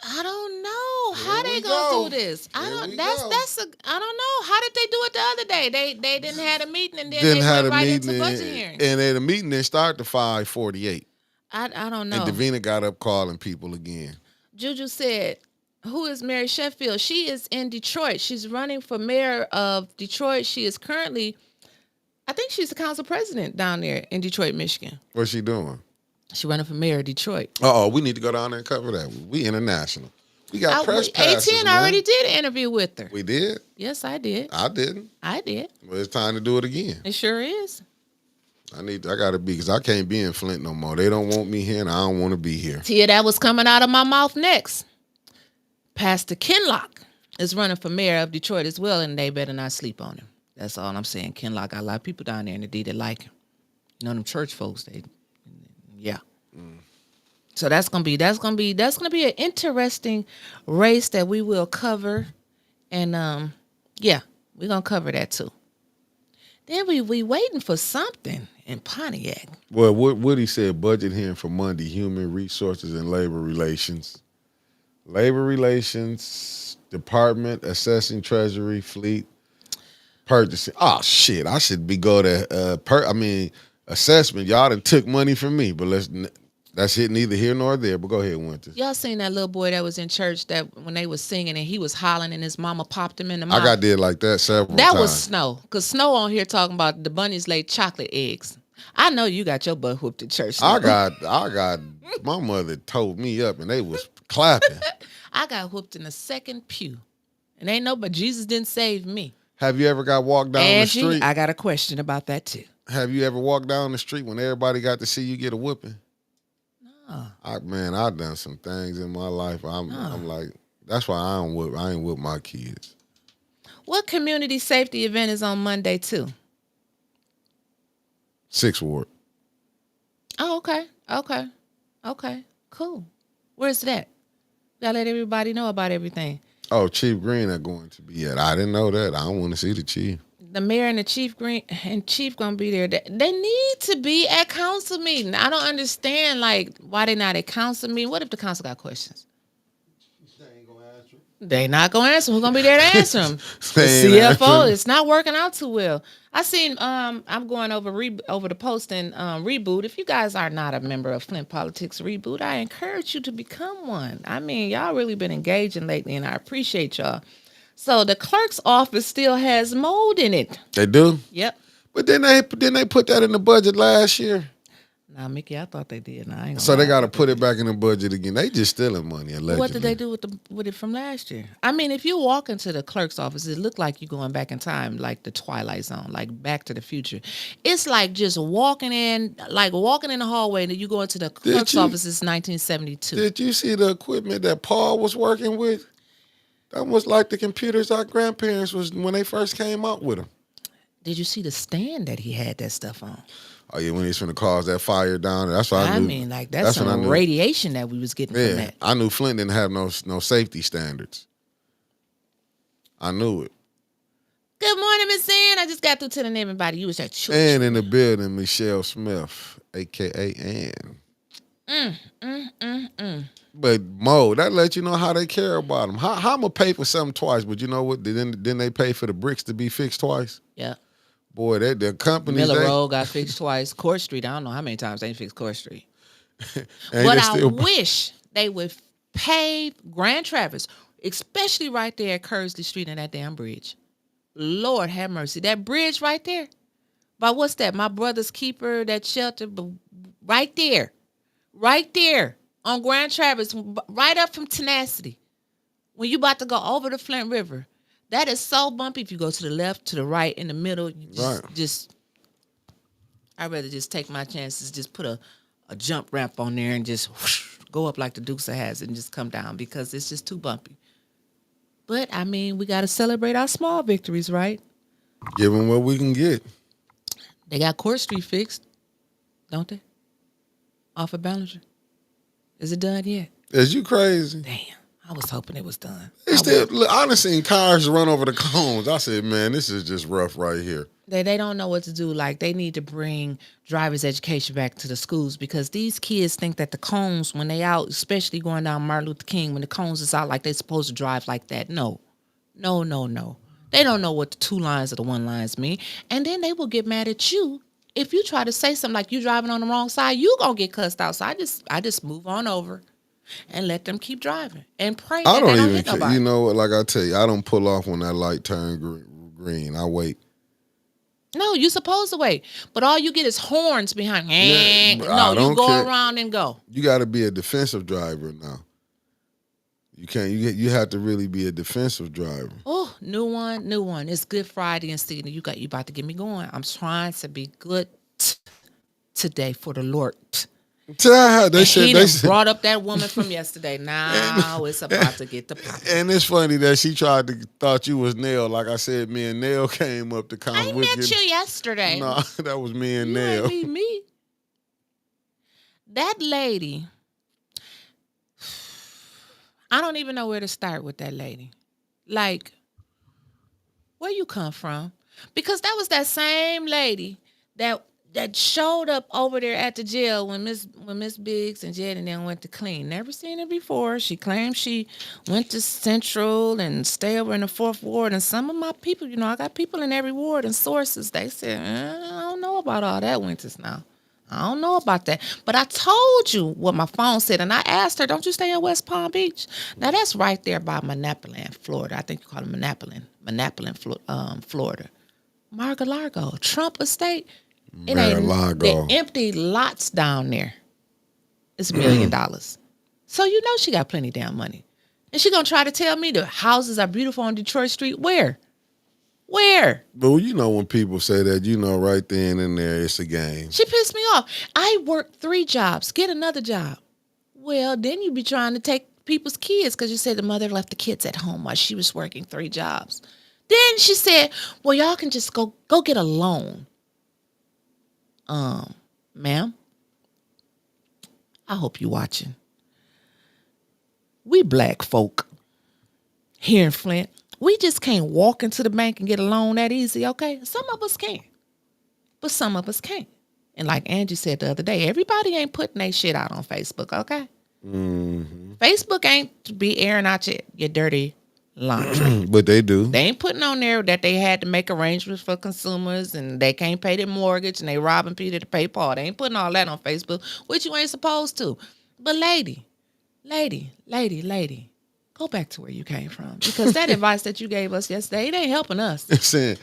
I don't know how Here they we gonna go. do this. I Here don't. we That's go. that's a. I don't know. How did they do it the other day? They didn't have a meeting and then Then they had went a right meeting, into budget hearings. and at the meeting they started to 5:48. I don't know. And Davina got up calling people again. Juju said, "Who is Mary Sheffield? She is in Detroit. She's running for mayor of Detroit. She is currently, I think she's the council president down there in Detroit, Michigan. What's she doing? She's running for mayor of Detroit. We need to go down there and cover that. We international. We got press passes, ATN man. already did an interview with her. We did? Yes, I did. I didn't. I did. Well, it's time to do it again. It sure is. I gotta be, because I can't be in Flint no more. They don't want me here and I don't want to be here. Tia, that was coming out of my mouth next. Pastor Kenlock is running for mayor of Detroit as well, and they better not sleep on him. That's all I'm saying. Kenlock got a lot of people down there in the D that like him. You know them church folks, yeah. So that's gonna be an interesting race that we will cover. And yeah, we're gonna cover that too. Then we waiting for something in Pontiac. Well, what he said, budget hearing for Monday, human resources and labor relations. Labor relations, department, assessing, treasury, fleet, purchasing. Oh, shit, I should be go to, assessment. Y'all done took money from me, but that's it neither here nor there. But go ahead, Winter. Y'all seen that little boy that was in church that when they was singing and he was hollering and his mama popped him in the mouth? I got did like that several That times. was Snow. Because Snow on here talking about the bunnies laid chocolate eggs. I know you got your butt whooped at church. I Snow. got, my mother told me up and they was clapping. I got whooped in the second pew. And ain't no, but Jesus didn't save me. Have you ever got walked down Angie, the street? I got a question about that too. Have you ever walked down the street when everybody got to see you get a whooping? No. I've done some things in my life. I'm like, that's why I ain't whip my kids. What community safety event is on Monday too? 6th Ward. Oh, okay. Cool. Where's that? Gotta let everybody know about everything. Oh, Chief Green are going to be at. I didn't know that. I don't want to see the chief. The mayor and the chief gonna be there. They need to be at council meeting. I don't understand why they not at council meeting. What if the council got questions? They not gonna answer. Who's gonna be there to answer them? The CFO. It's not working out too well. I seen. I'm going over the post and Reboot. If you guys are not a member of Flint Politics Reboot, I encourage you to become one. I mean, y'all really been engaging lately, and I appreciate y'all. So the clerk's office still has mold in it. They do? Yep. But then they put that in the budget last year. Now, Mickey, I thought they did. Now, I ain't gonna So they lie, I got to thought put they it back in the budget again. They just stealing money, allegedly. What did they do with it from last year? I mean, if you walk into the clerk's office, it looked like you're going back in time, like the Twilight Zone, like Back to the Future. It's like just walking in the hallway, and then you go into the clerk's office. It's 1972. Did you see the equipment that Paul was working with? That was like the computers our grandparents was when they first came out with them. Did you see the stand that he had that stuff on? Oh yeah, when he's going to cause that fire down, that's what I knew. I mean, like that's some radiation that we was getting from that. I knew Flint didn't have no safety standards. I knew it. Good morning, Miss Ann. I just got through telling everybody you was at church. And in the building, Michelle Smith, aka Ann. But Mo, that let you know how they care about them. How I'm gonna pay for something twice, but you know what? Didn't they pay for the bricks to be fixed twice? Yeah. Boy, the companies. Miller Road got fixed twice. Court Street, I don't know how many times they fixed Court Street. But I wish they would pave Grand Traverse, especially right there at Kersley Street and that damn bridge. Lord have mercy. That bridge right there. But what's that? My brother's keeper, that shelter, right there on Grand Traverse, right up from Tenacity. When you about to go over the Flint River. That is so bumpy. If you go to the left, to the right, in the middle, you I'd rather just take my chances, just put a jump ramp on there and just whoosh, go up like the Dukes of Hazzard and just come down because it's just too bumpy. But, I mean, we got to celebrate our small victories, right? Give them what we can get. They got Court Street fixed, don't they? Off of Ballinger. Is it done yet? Is you crazy? Damn. I was hoping it was done. Look, I done seen cars run over the cones. I said, man, this is just rough right here. They don't know what to do. Like, they need to bring driver's education back to the schools because these kids think that the cones, when they out, especially going down Martin Luther King, when the cones is out, like they're supposed to drive like that. No. They don't know what the two lines or the one lines mean. And then they will get mad at you. If you try to say something like you driving on the wrong side, you going to get cussed out. So I just move on over. And let them keep driving and pray that they don't hit nobody. You know what? Like I tell you, I don't pull off when that light turn green. I wait. No, you supposed to wait, but all you get is horns behind. Yeah, no, you go around and go. You got to be a defensive driver now. You can't. You have to really be a defensive driver. Oh, new one. It's Good Friday and Steve. You about to get me going. I'm trying to be good today for the Lord. They brought up that woman from yesterday. Now it's about to get the pop. And it's funny that she thought you was Nell. Like I said, me and Nell came up to I met you yesterday. No, that was me and Nell. Ain't meet me. That lady, I don't even know where to start with that lady. Like, where you come from? Because that was that same lady that showed up over there at the jail when Miss Biggs and Jed and them went to clean. Never seen her before. She claimed she went to Central and stayed over in the 4th Ward. And some of my people, I got people in every ward and sources. They said, I don't know about all that, Winters now. I don't know about that. But I told you what my phone said. And I asked her, don't you stay in West Palm Beach? Now, that's right there by Monapoland, Florida. I think you call it Monapoland, Florida. Mar-a-Lago, Trump Estate. It ain't the empty lots down there. It's $1 million. So you know she got plenty damn money. And she gonna try to tell me the houses are beautiful on Detroit Street. Where? But you know when people say that, right then and there, it's a game. She pissed me off. I worked 3 jobs. Get another job. Well, then you be trying to take people's kids because you said the mother left the kids at home while she was working 3 jobs. Then she said, well, y'all can just go get a loan. Ma'am, I hope you watching. We black folk here in Flint, we just can't walk into the bank and get a loan that easy, okay? Some of us can, but some of us can't. And like Angie said the other day, everybody ain't putting their shit out on Facebook, okay? Mm-hmm. Facebook ain't to be airing out your dirty laundry. But they do. They ain't putting on there that they had to make arrangements for consumers and they can't pay their mortgage and they robbing Peter to pay Paul. They ain't putting all that on Facebook, which you ain't supposed to. But lady, Go back to where you came from, because that advice that you gave us yesterday, it ain't helping us. saying,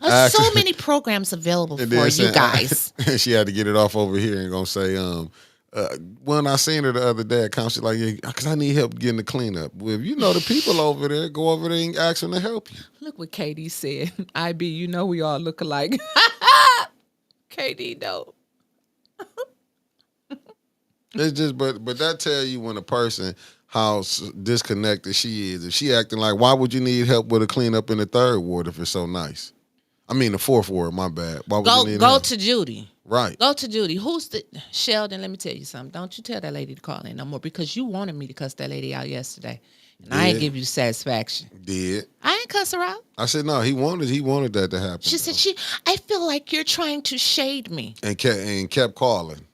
There's so many programs available and for then you saying, guys. she had to get it off over here and gonna say, when I seen her the other day, she's like, yeah, because I need help getting the cleanup. Well, if you know the people over there, go over there and ask them to help you. Look what KD said. IB, you know we all look alike. KD, though. It's just, but that tell you when a person how disconnected she is. If she acting like, why would you need help with a cleanup in the third ward if it's so nice? I mean the fourth ward. My bad. Why would you need Go help? to Judy. Right. Go to Judy. Who's the Sheldon? Let me tell you something. Don't you tell that lady to call in no more, because you wanted me to cuss that lady out yesterday, and I ain't give you satisfaction. Did I ain't cuss her out. I said no? He wanted that to happen. She said I feel like you're trying to shade me. and kept calling.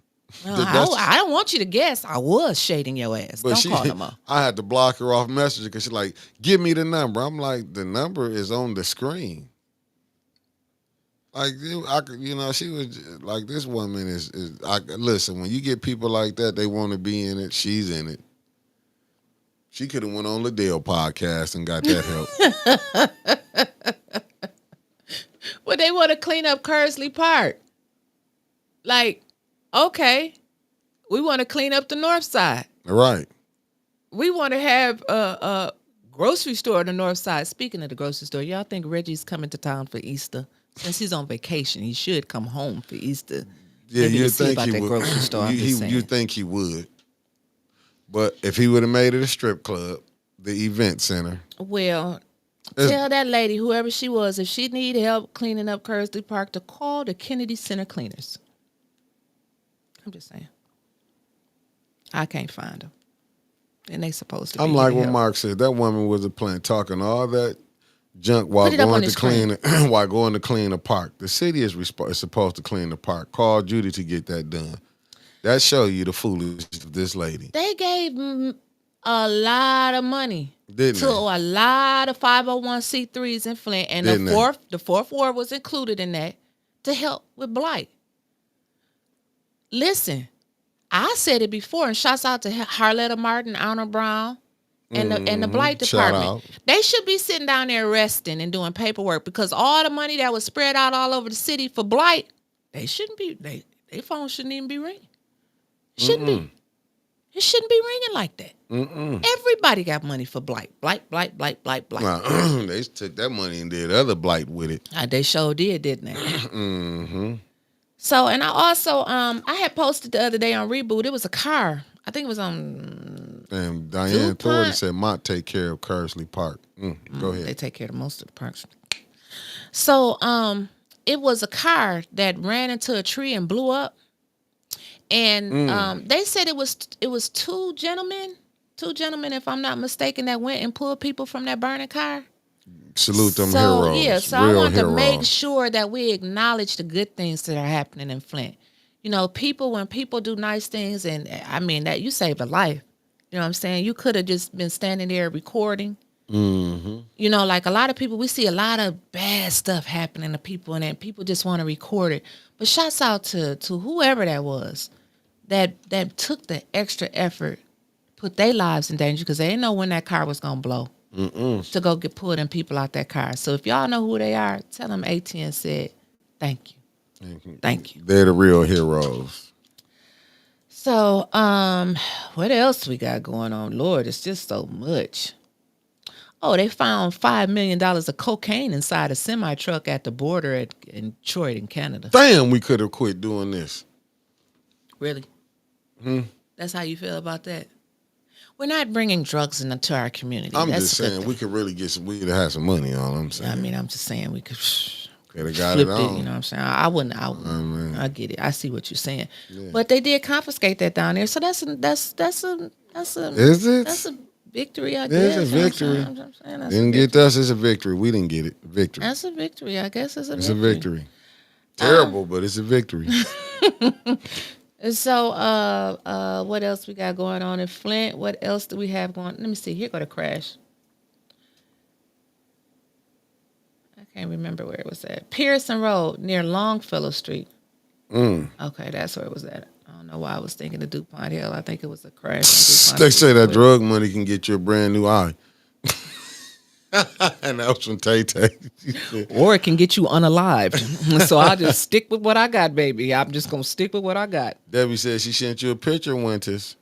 I don't want you to guess. I was shading your ass. But Don't call no more. I had to block her off Messenger because she's like, give me the number. I'm like, the number is on the screen. Like, she was like, this woman is listen, when you get people like that, they want to be in it. She's in it. She could have went on Liddell podcast and got that help. Well, they want to clean up Kersley Park. Like, okay, we want to clean up the north side. All right. We want to have a grocery store on the north side. Speaking of the grocery store, y'all think Reggie's coming to town for Easter? Since he's on vacation, he should come home for Easter. Yeah, Maybe you to see think about he that would. grocery store. You think he would. But if he would have made it a strip club, the event center. Well, tell that lady, whoever she was, if she need help cleaning up Kersley Park, to call the Kennedy Center cleaners. I'm just saying. I can't find them. And they supposed to be. I'm like what help. Mark said. That woman was a plant talking all that junk while Put it up on going the to clean while going to clean the park. The city is supposed to clean the park. Call Judy to get that done. That show you the foolishness of this lady. They gave a lot of money Didn't to they? a lot of 501c3s in Flint, and Didn't they? the fourth ward was included in that to help with blight. Listen, I said it before, and shouts out to Harletta Martin, Honor Brown, and the blight Shout department. out. They should be sitting down there resting and doing paperwork, because all the money that was spread out all over the city for blight, they shouldn't be. Their phone shouldn't even be ringing. Shouldn't be. It shouldn't be ringing like that. Everybody got money for blight. Blight. Nah, they took that money and did other blight with it. They sure did, didn't they? Mm-hmm. So, and I also, I had posted the other day on Reboot. It was a car. I think it was on. And Diane DuPont. Thornton said, Mont take care of Kersley Park. Go ahead. They take care of most of the parks. So, it was a car that ran into a tree and blew up. And they said it was two gentlemen, if I'm not mistaken, that went and pulled people from that burning car. Salute them heroes. Yeah, so Real I want heroes. to make sure that we acknowledge the good things that are happening in Flint. You know, when people do nice things, and I mean that you saved a life. You know what I'm saying? You could have just been standing there recording. Mm-hmm. You know, like a lot of people, we see a lot of bad stuff happening to people, and then people just want to record it. But shouts out to whoever that was that took the extra effort, put their lives in danger, because they didn't know when that car was going to blow. To go get pull them people out that car. So if y'all know who they are, tell them ATN said thank you. Thank you. They're the real heroes. So what else we got going on? Lord, it's just so much. Oh, they found $5 million of cocaine inside a semi truck at the border in Detroit, in Canada. Damn, we could have quit doing this. Really? That's how you feel about that? We're not bringing drugs into our community. I'm That's just saying we could really get some weed to have some money on. I'm saying. I mean, I'm just saying we could have got flip it it. on. You know what I'm saying? I wouldn't. I get it. I see what you're saying. Yeah. But they did confiscate that down there, so that's a Is it? That's a victory. I guess. It's a victory. Didn't get us. It's a victory. We didn't get it. Victory. That's a victory. I guess it's a victory. It's a victory. Terrible, but it's a victory. So, what else we got going on in Flint? What else do we have going? Let me see. Here go the crash. I can't remember where it was at. Pearson Road near Longfellow Street. Okay, that's where it was at. I don't know why I was thinking of DuPont Hill. I think it was a crash on DuPont They Hill. say that drug money can get you a brand new eye. And that was from Tay Tay. She said, Or it can get you unalived. So I'll just stick with what I got, baby. I'm just going to stick with what I got. Debbie said she sent you a picture, Winters.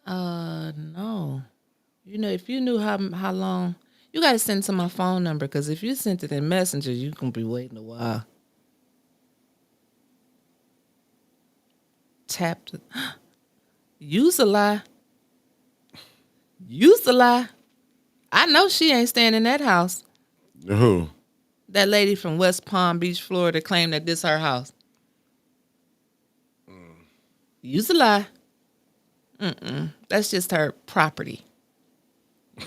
No. You know, if you knew how long, you got to send to my phone number, because if you sent it in Messenger, you going to be waiting a while. Tap to, use a lie. Use a lie. I know she ain't staying in that house. Who? That lady from West Palm Beach, Florida, claimed that this her house. Use a lie. That's just her property.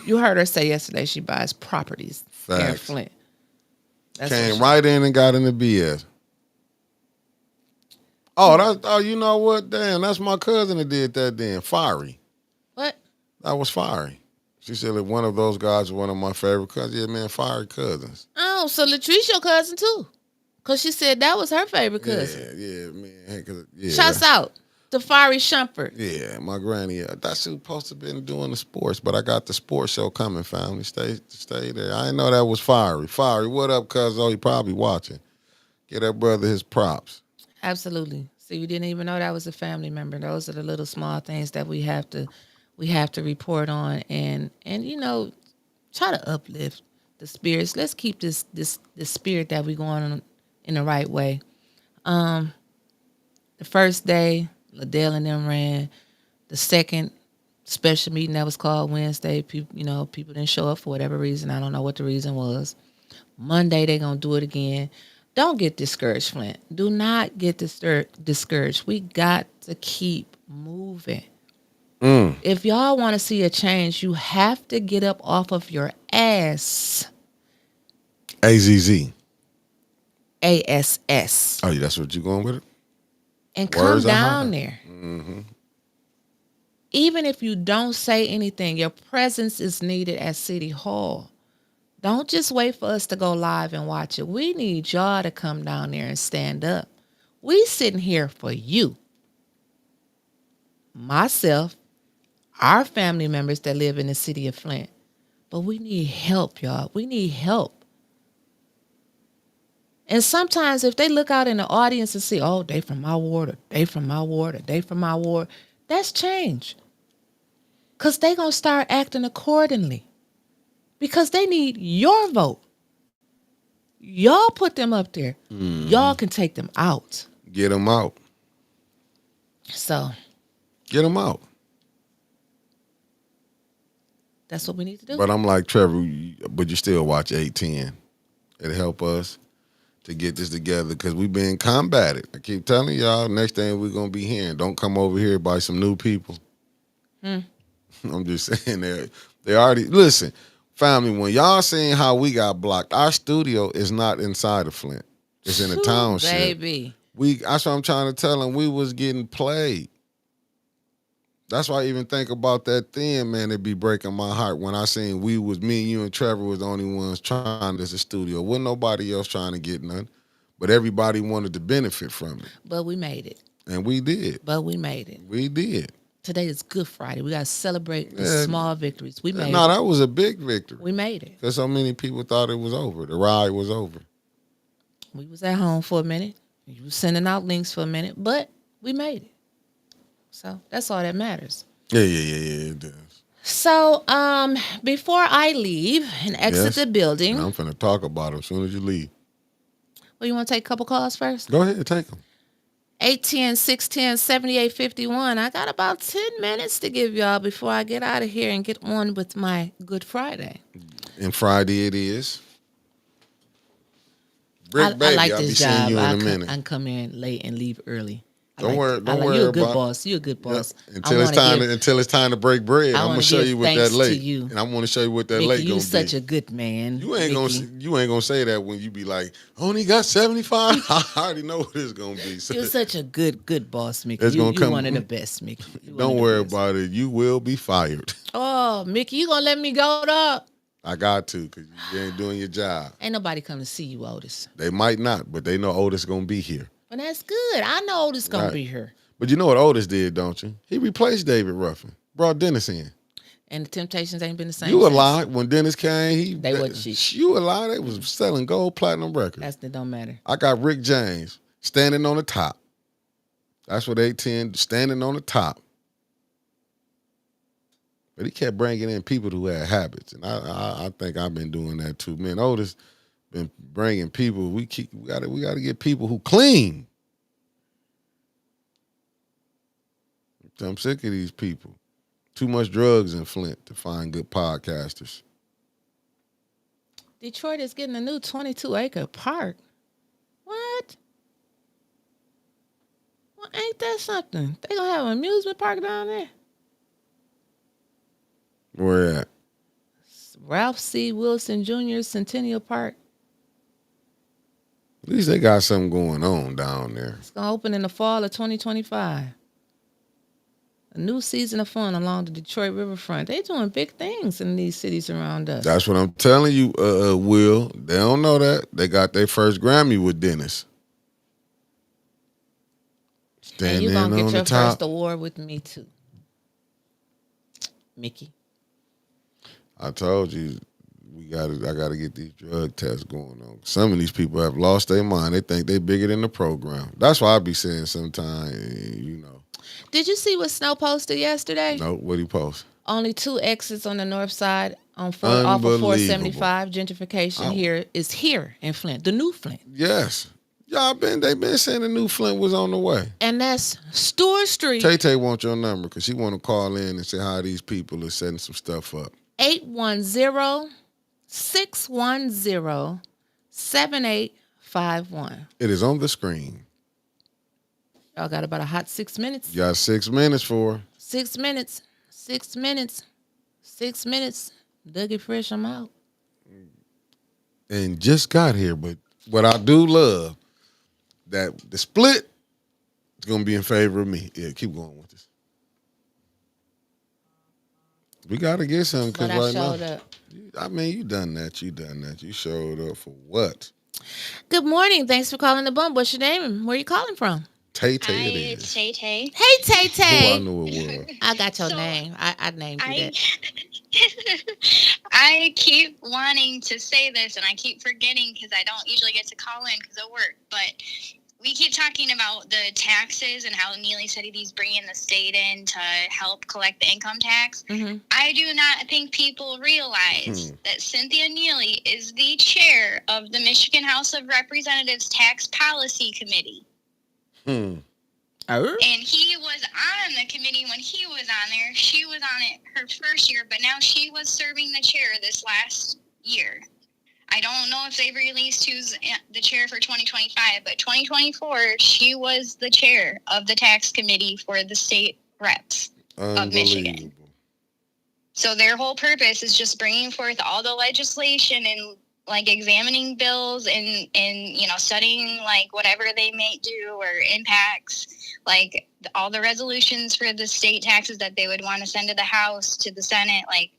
You heard her say yesterday she buys properties here in Facts. Flint. That's Came what she- right in and got in the BS. Oh, you know what? Damn, that's my cousin that did that then. Fiery. What? That was Fiery. She said that one of those guys was one of my favorite cousins. Yeah, man, Fiery cousins. Oh, so Latrice your cousin too. Because she said that was her favorite cousin. Yeah, man. 'Cause, yeah, Shouts out to Fiery Shumpert. Yeah, my granny. That's who supposed to been doing the sports, but I got the sports show coming, family. Stay there. I didn't know that was Fiery. Fiery, what up, cuz? Oh, he probably watching. Get that brother his props. Absolutely. See, you didn't even know that was a family member. Those are the little small things that we have to report on, and you know, try to uplift the spirits. Let's keep this spirit that we going on in the right way. The first day, Liddell and them ran. The second special meeting that was called Wednesday, people didn't show up for whatever reason. I don't know what the reason was. Monday they gonna do it again. Don't get discouraged, Flint. Do not get discouraged. We got to keep moving. If y'all want to see a change, you have to get up off of your ass. AZZ. ASS. Oh, yeah, that's what you going with it? And Words come are down hard. there. Even if you don't say anything, your presence is needed at City Hall. Don't just wait for us to go live and watch it. We need y'all to come down there and stand up. We sitting here for you. Myself, our family members that live in the city of Flint. But we need help, y'all. We need help. And sometimes if they look out in the audience and see, oh, they from my ward, or they from my ward, or they from my ward, that's change. Because they going to start acting accordingly. Because they need your vote. Y'all put them up there. Y'all can take them out. Get them out. So Get them out. that's what we need to do. But I'm like, Trevor, but you still watch 810. It'll help us to get this together because we've been combated. I keep telling y'all, next thing we're going to be hearing, don't come over here by some new people. I'm just saying they already, listen, family, when y'all seeing how we got blocked, our studio is not inside of Flint. It's in a Ooh, township. baby. That's what I'm trying to tell them. We was getting played. That's why I even think about that then, man, it'd be breaking my heart when I seen me and you and Trevor was the only ones trying this studio. Wasn't nobody else trying to get none. But everybody wanted to benefit from it. But we made it. And we did. We did. Today is Good Friday. We got to celebrate the small victories. We made it. No, that was a big victory. We made it. Because so many people thought it was over. The ride was over. We was at home for a minute. You was sending out links for a minute, but we made it. So that's all that matters. Yeah, it does. So before I leave and exit the building. And I'm finna talk about it as soon as you leave. Well, you want to take a couple calls first? Go ahead, take them. 810-610-7851. I got about 10 minutes to give y'all before I get out of here and get on with my Good Friday. And Friday it is. Brick I baby, like I'll be this seeing job. you in I a minute. can come in late and leave early. Don't worry You're a about good boss. You're a good boss. Yeah. Until it's time to break bread. I'm gonna show you what that late. And I'm gonna show you what that Mickey, late gonna be. you're such a good man. You ain't gonna say that when you be like, only got 75. I already know what it's gonna be. So you're such a good boss, Mickey. You're one of the best, Mickey. Don't worry about it. You will be fired. Oh, Mickey, you gonna let me go though? I got to, because you ain't doing your job. Ain't nobody come to see you, Otis. They might not, but they know Otis gonna be here. But that's good. I know Otis gonna Right. be here. But you know what Otis did, don't you? He replaced David Ruffin, brought Dennis in. And the Temptations ain't been the same You a since. lie. When Dennis came, They wasn't cheap. you a lie. They was selling gold platinum records. That don't matter. I got Rick James standing on the top. That's what they tend, standing on the top. But he kept bringing in people who had habits, and I think I've been doing that too. Man, Otis been bringing people. We got to get people who clean. I'm sick of these people. Too much drugs in Flint to find good podcasters. Detroit is getting a new 22-acre park. What? Well, ain't that something? They gonna have an amusement park down there? Where at? Ralph C. Wilson Jr. Centennial Park. At least they got something going on down there. It's gonna open in the fall of 2025. A new season of fun along the Detroit riverfront. They doing big things in these cities around us. That's what I'm telling you, Will. They don't know that. They got their first Grammy with Dennis. And you gonna get your first award with me too, Mickey. I told you, I gotta get these drug tests going on. Some of these people have lost their mind. They think they bigger than the program. That's why I be saying sometimes, you know. Did you see what Snow posted yesterday? No, what he post? Only 2 exits on the north side off of 475. Gentrification here in Flint, the new Flint. Yes. They been saying the new Flint was on the way. And that's Stewart Street. Tay want your number because she want to call in and say how these people are setting some stuff up. 810-610-7851. It is on the screen. Y'all got about a hot 6 minutes. You got 6 minutes for her. 6 minutes. 6 minutes. 6 minutes. Dougie Fresh, I'm out. And just got here, but what I do love, that the split is going to be in favor of me. Yeah, keep going with this. We got to get something because right showed now, up. I mean, you done that. You showed up for what? Good morning. Thanks for calling the Bump. What's your name and where you calling from? Tay Hi, it it's is. Tay Tay. Hey, Tay Tay. Oh, I knew it was. I got your name. I named you that. I keep wanting to say this and I keep forgetting because I don't usually get to call in because of work. But we keep talking about the taxes and how Neely said he's bringing the state in to help collect the income tax. Mm-hmm. I do not think people realize that Cynthia Neely is the chair of the Michigan House of Representatives Tax Policy Committee. Oh. And he was on the committee when he was on there. She was on it her first year, but now she was serving the chair this last year. I don't know if they've released who's the chair for 2025, but 2024, she was the chair of the tax committee for the state reps of Michigan. So their whole purpose is just bringing forth all the legislation and like examining bills and studying like whatever they may do or impacts, like all the resolutions for the state taxes that they would want to send to the House, to the Senate. Like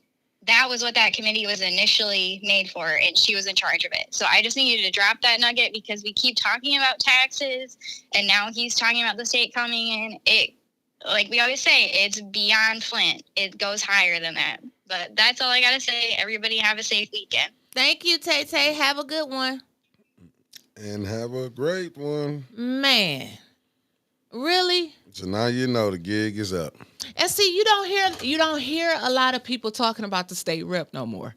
that was what that committee was initially made for, and she was in charge of it. So I just needed to drop that nugget because we keep talking about taxes, and now he's talking about the state coming in. It, like we always say, it's beyond Flint. It goes higher than that. But that's all I got to say. Everybody have a safe weekend. Thank you, Tay Tay. Have a good one. And have a great one. Man. Really? So now you know the gig is up. And see, you don't hear a lot of people talking about the state rep no more.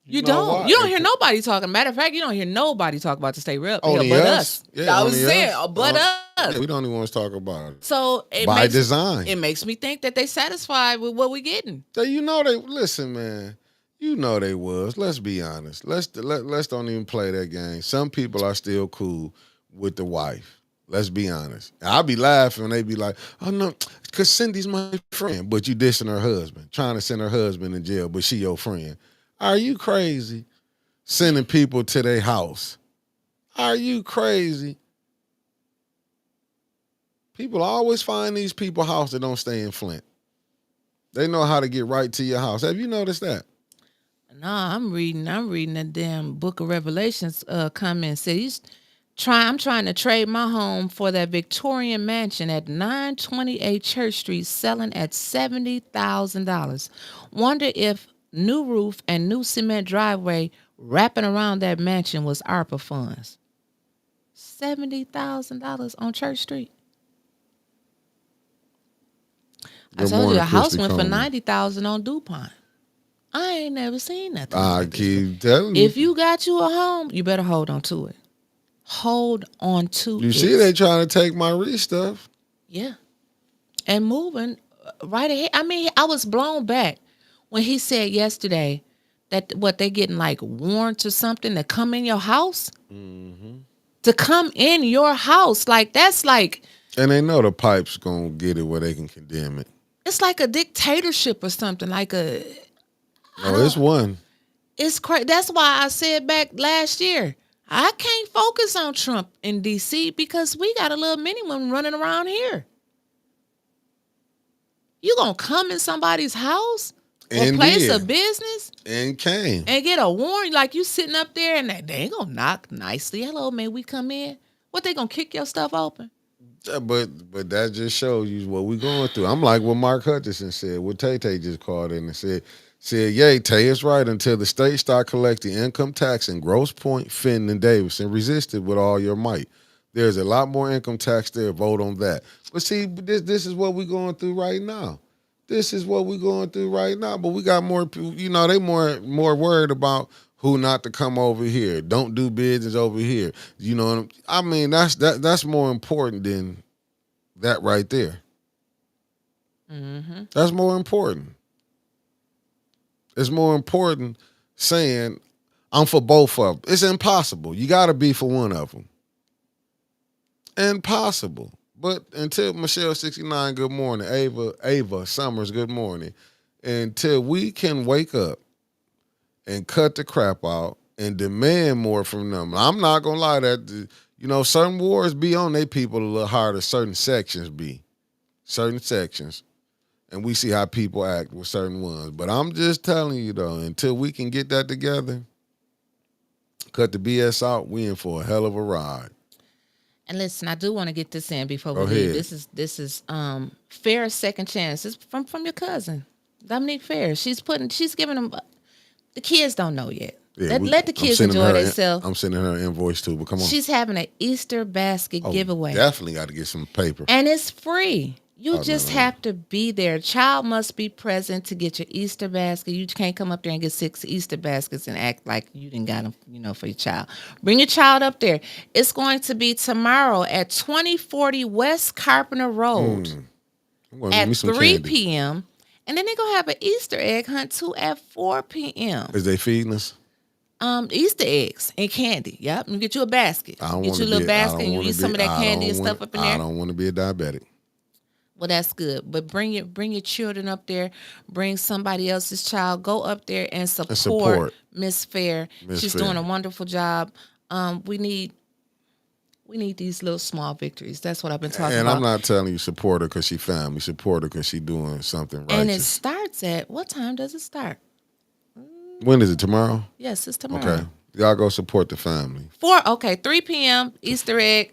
You don't hear nobody talking. Matter of fact, you don't hear nobody talk about the state rep. Only but us. Yeah, I was saying, but us. Yeah, we don't even want to talk about it. So by design. It makes me think that they satisfied with what we getting. So listen, man. You know they was. Let's be honest. Let's don't even play that game. Some people are still cool with the wife. Let's be honest. I'll be laughing when they be like, oh no, because Cindy's my friend. But you dissing her husband, trying to send her husband in jail, but she your friend. Are you crazy? Sending people to their house. Are you crazy? People always find these people house that don't stay in Flint. They know how to get right to your house. Have you noticed that? No, I'm reading that damn book of Revelations comment. Says I'm trying to trade my home for that Victorian mansion at 928 Church Street, selling at $70,000. Wonder if new roof and new cement driveway wrapping around that mansion was ARPA funds. $70,000 on Church Street. I Good told you morning, a house Christy went for Coleman. 90,000 on DuPont. I ain't never seen nothing. I like this. keep telling you. If you got you a home, you better hold on to it. Hold on to it. You see, they trying to take my Reese stuff. Yeah. And moving right ahead. I mean, I was blown back when he said yesterday that they getting like warrants or something to come in your house. Mm-hmm. To come in your house. Like, that's like. And they know the pipe's going to get it where they can condemn it. It's like a dictatorship or something. Like a. No, it's one. It's crazy. That's why I said back last year, I can't focus on Trump in D.C. because we got a little mini one running around here. You gonna come in somebody's house or place of business and came and get a warrant like you sitting up there and they ain't gonna knock nicely. Hello, may we come in? What, they gonna kick your stuff open? But that just shows you what we going through. I'm like what Mark Hutchinson said, what Tay just called in and said, yay, Tay is right. Until the state start collecting income tax in Grosse Pointe, Fenton, and Davidson, resist it with all your might. There's a lot more income tax there. Vote on that. But see, this is what we're going through right now. This is what we're going through right now. But we got more people, they more worried about who not to come over here. Don't do business over here. You know, I mean, that's more important than that right there. Mm-hmm. That's more important. It's more important saying, I'm for both of them. It's impossible. You got to be for one of them. Impossible. But until Michelle 69, good morning. Ava Summers, good morning. Until we can wake up and cut the crap out and demand more from them. I'm not going to lie, that, certain wars be on their people a little harder. Certain sections be. Certain sections. And we see how people act with certain ones. But I'm just telling you, though, until we can get that together, cut the BS out, we in for a hell of a ride. And listen, I do want to get this in before we Go leave. ahead. This is Fair Second Chance. It's from your cousin, Dominique Fair. She's giving them. The kids don't know yet. Yeah, let the kids enjoy themselves. I'm sending her an invoice too, but come on. She's having an Easter basket giveaway. Definitely got to get some paper. And it's free. You just have to be there. Child must be present to get your Easter basket. You can't come up there and get 6 Easter baskets and act like you didn't got them, for your child. Bring your child up there. It's going to be tomorrow at 2040 West Carpenter Road at 3 p.m. And then they're going to have an Easter egg hunt too at 4 p.m. Is they feeding us? Easter eggs and candy. Yep. You get you a basket. Get you a little basket and you eat some of that candy and stuff up in there. I don't want to be a diabetic. Well, that's good. But bring your children up there. Bring somebody else's child. Go up there and support Miss Fair. She's doing a wonderful job. We need these little small victories. That's what I've been talking about. And I'm not telling you support her because she family. Support her because she doing something righteous. And it starts at, what time does it start? When is it, tomorrow? Yes, it's tomorrow. Okay. Y'all go support the family. 3 p.m. Easter egg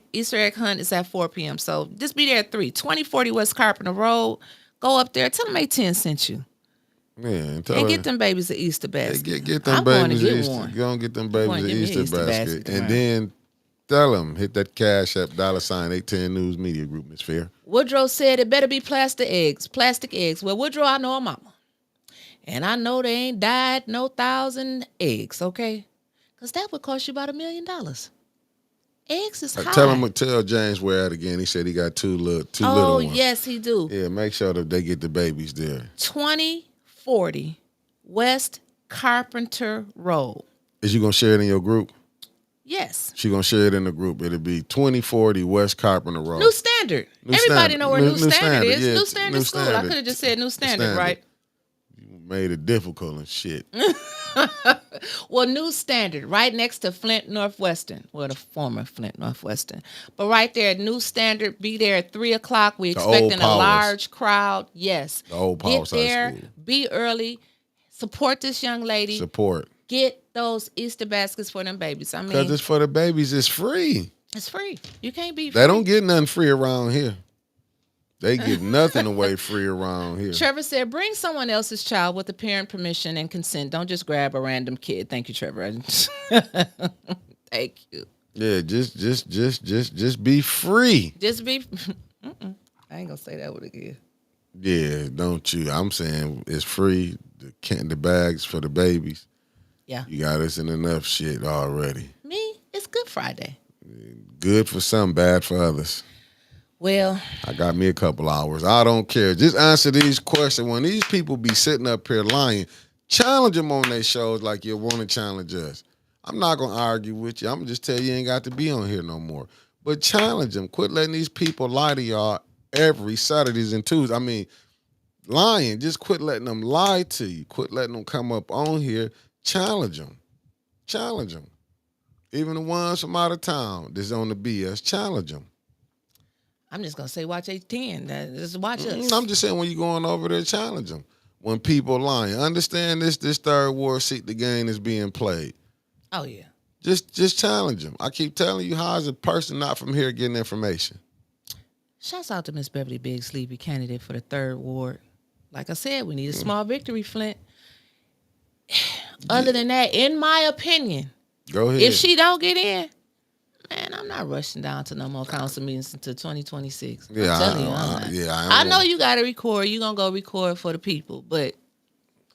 hunt is at 4 p.m. So just be there at 3. 2040 West Carpenter Road. Go up there. Tell them A10 sent you. Man, get them babies an Easter basket. Get them babies an Easter. Go and get them babies an Easter basket. And then tell them, hit that cash app, $810 News Media Group, Miss Fair. Woodrow said it better be plastic eggs. Well, Woodrow, I know a mama. And I know they ain't died no 1,000 eggs, okay? Because that would cost you about $1 million. Eggs is high. Tell James where at again. He said he got two little ones. Oh, yes, he do. Yeah, make sure that they get the babies there. 2040 West Carpenter Road. Is you going to share it in your group? Yes. She going to share it in the group. It'll be 2040 West Carpenter Road. New Standard. Everybody know where New Standard is. Yeah, New Standard School. I could have just said New Standard, right? You made it difficult and shit. Well, New Standard, right next to Flint Northwestern. Well, the former Flint Northwestern. But right there, New Standard, be there at 3 o'clock. We're expecting a large crowd. Yes. The old Powers Get there, High School. be early, support this young lady. Support. Get those Easter baskets for them babies. I mean, because it's for the babies. It's free. It's free. You can't be free. They don't get nothing free around here. They give nothing away free around here. Trevor said, bring someone else's child with the parent permission and consent. Don't just grab a random kid. Thank you, Trevor. Thank you. Yeah, just be free. Just be. I ain't gonna say that one again. Yeah, don't you? I'm saying it's free. The bags for the babies. Yeah. You got us in enough shit already. Me, it's Good Friday. Good for some, bad for others. Well, I got me a couple hours. I don't care. Just answer these questions. When these people be sitting up here lying, challenge them on their shows like you want to challenge us. I'm not going to argue with you. I'm going to just tell you ain't got to be on here no more. But challenge them. Quit letting these people lie to y'all every Saturdays and Tuesdays. I mean, lying. Just quit letting them lie to you. Quit letting them come up on here. Challenge them. Challenge them. Even the ones from out of town that's on the BS, challenge them. I'm just gonna say watch H10. Just watch us. I'm just saying when you're going over there, challenge them. When people lying, understand this third war seat, the game is being played. Oh yeah. Just challenge them. I keep telling you, how is a person not from here getting information? Shouts out to Miss Beverly Big Sleepy, candidate for the 3rd Ward. Like I said, we need a small victory, Flint. Other than that, in my opinion, Go ahead. if she don't get in, man, I'm not rushing down to no more council meetings until 2026. Yeah, I'm telling you, I'm not. I know you got to record. You're going to go record for the people. But,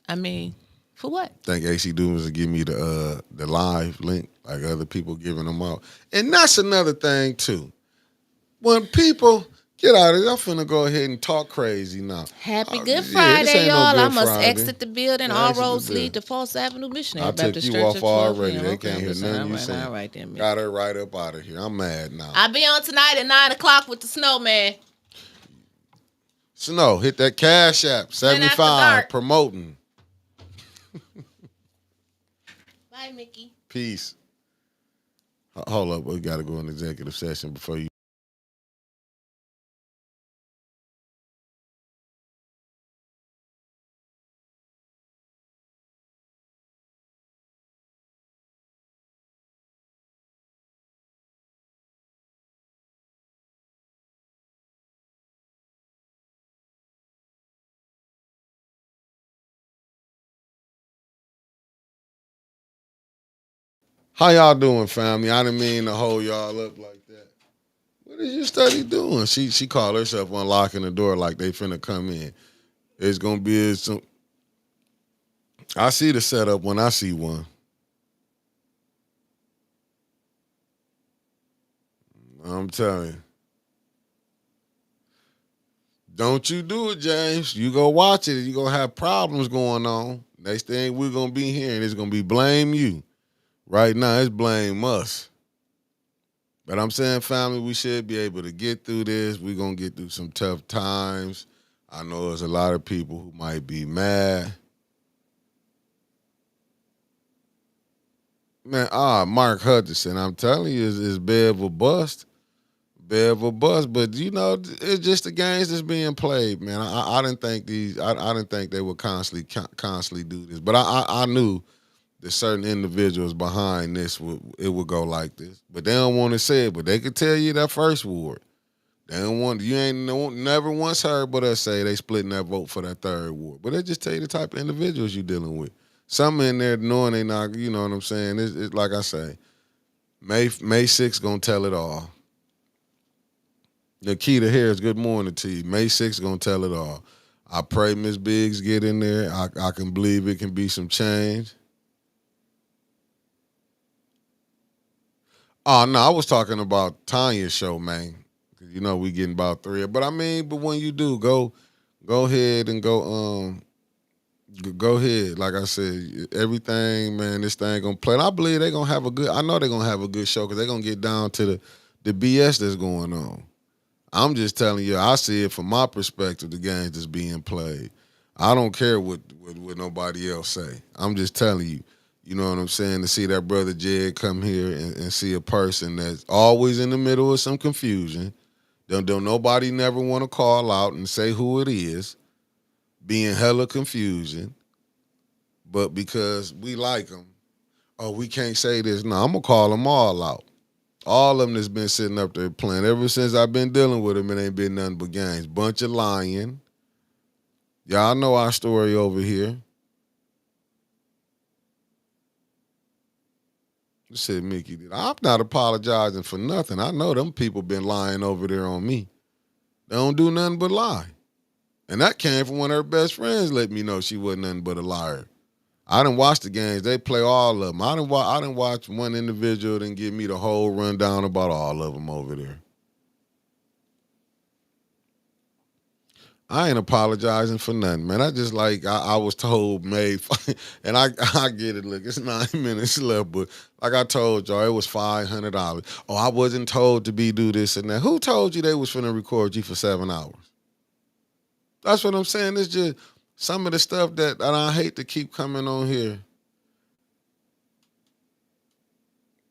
I mean, for what? Think AC Dooms will give me the live link like other people giving them out. And that's another thing, too. When people get out of it, I'm finna go ahead and talk crazy now. Happy Good Friday, y'all. I must Friday. exit the building. All roads lead to 4th Avenue Missionary I Baptist took you Church off already. They Okay, can't hear nothing you all saying. right, then, man. Got her right up out of here. I'm mad now. I'll be on tonight at 9 o'clock with the snowman. Snow, hit that Cash App, 75, promoting. Bye, Mickey. Peace. Hold up, we got to go in executive session before you. How y'all doing, family? I didn't mean to hold y'all up like that. What is you study doing? She called herself unlocking the door like they finna come in. It's gonna be some. I see the setup when I see one. I'm telling you. Don't you do it, James. You go watch it. You gonna have problems going on. Next thing we're gonna be hearing is gonna be blame you. Right now, it's blame us. But I'm saying, family, we should be able to get through this. We're going to get through some tough times. I know there's a lot of people who might be mad. Man, Mark Hutchinson, I'm telling you, is bad of a bust. Bad of a bust. But, you know, it's just the games that's being played, man. I didn't think I didn't think they would constantly do this. But I knew that certain individuals behind this would go like this, but they don't want to say it. But they could tell you that first ward. They don't want you never once heard but us say they splitting that vote for that 3rd ward. But they just tell you the type of individuals you're dealing with. Some in there knowing they not, you know what I'm saying. It's like I say, May 6th gonna tell it all. Nikita Harris, good morning to you. May 6th gonna tell it all. I pray Miss Biggs get in there. I can believe it can be some change. Oh, no, I was talking about Tanya's show, man. You know, we getting about 3. But I mean, but when you do, go ahead and go ahead. Like I said, everything, man, this thing gonna play. And I believe they're gonna have I know they're gonna have a good show because they're gonna get down to the BS that's going on. I'm just telling you, I see it from my perspective, the games that's being played. I don't care what nobody else say. I'm just telling you. You know what I'm saying? To see that brother Jed come here and see a person that's always in the middle of some confusion. Don't nobody never want to call out and say who it is. Being hella confusion. But because we like them, oh, we can't say this. No, I'm going to call them all out. All of them that's been sitting up there playing. Ever since I've been dealing with them, it ain't been nothing but games. Bunch of lying. Y'all know our story over here. Said Mickey did. I'm not apologizing for nothing. I know them people been lying over there on me. They don't do nothing but lie. And that came from one of her best friends let me know she wasn't nothing but a liar. I didn't watch the games. They play all of them. I didn't watch one individual and give me the whole rundown about all of them over there. I ain't apologizing for nothing, man. I just like I was told made, and I get it. Look, it's 9 minutes left, but like I told y'all, it was $500. Oh, I wasn't told to do this and that. Who told you they was finna record you for 7 hours? That's what I'm saying. It's just some of the stuff that and I hate to keep coming on here.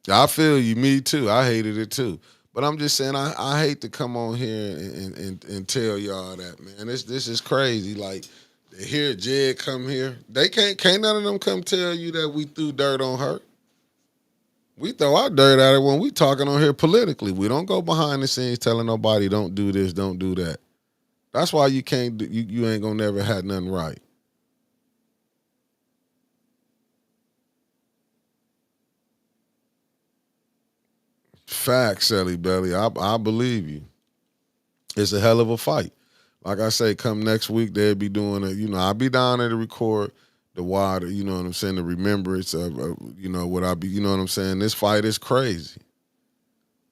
I feel you, me too. I hated it too. But I'm just saying, I hate to come on here and tell y'all that, man. This is crazy. Like, to hear Jed come here, they can't none of them come tell you that we threw dirt on her. We throw our dirt at her when we talking on here politically. We don't go behind the scenes telling nobody don't do this, don't do that. That's why you can't you ain't gonna never have nothing right. Facts, Sally Belly. I believe you. It's a hell of a fight. Like I say, come next week, they'll be doing I'll be down there to record the water, you know what I'm saying, the remembrance of what I be, you know what I'm saying? This fight is crazy.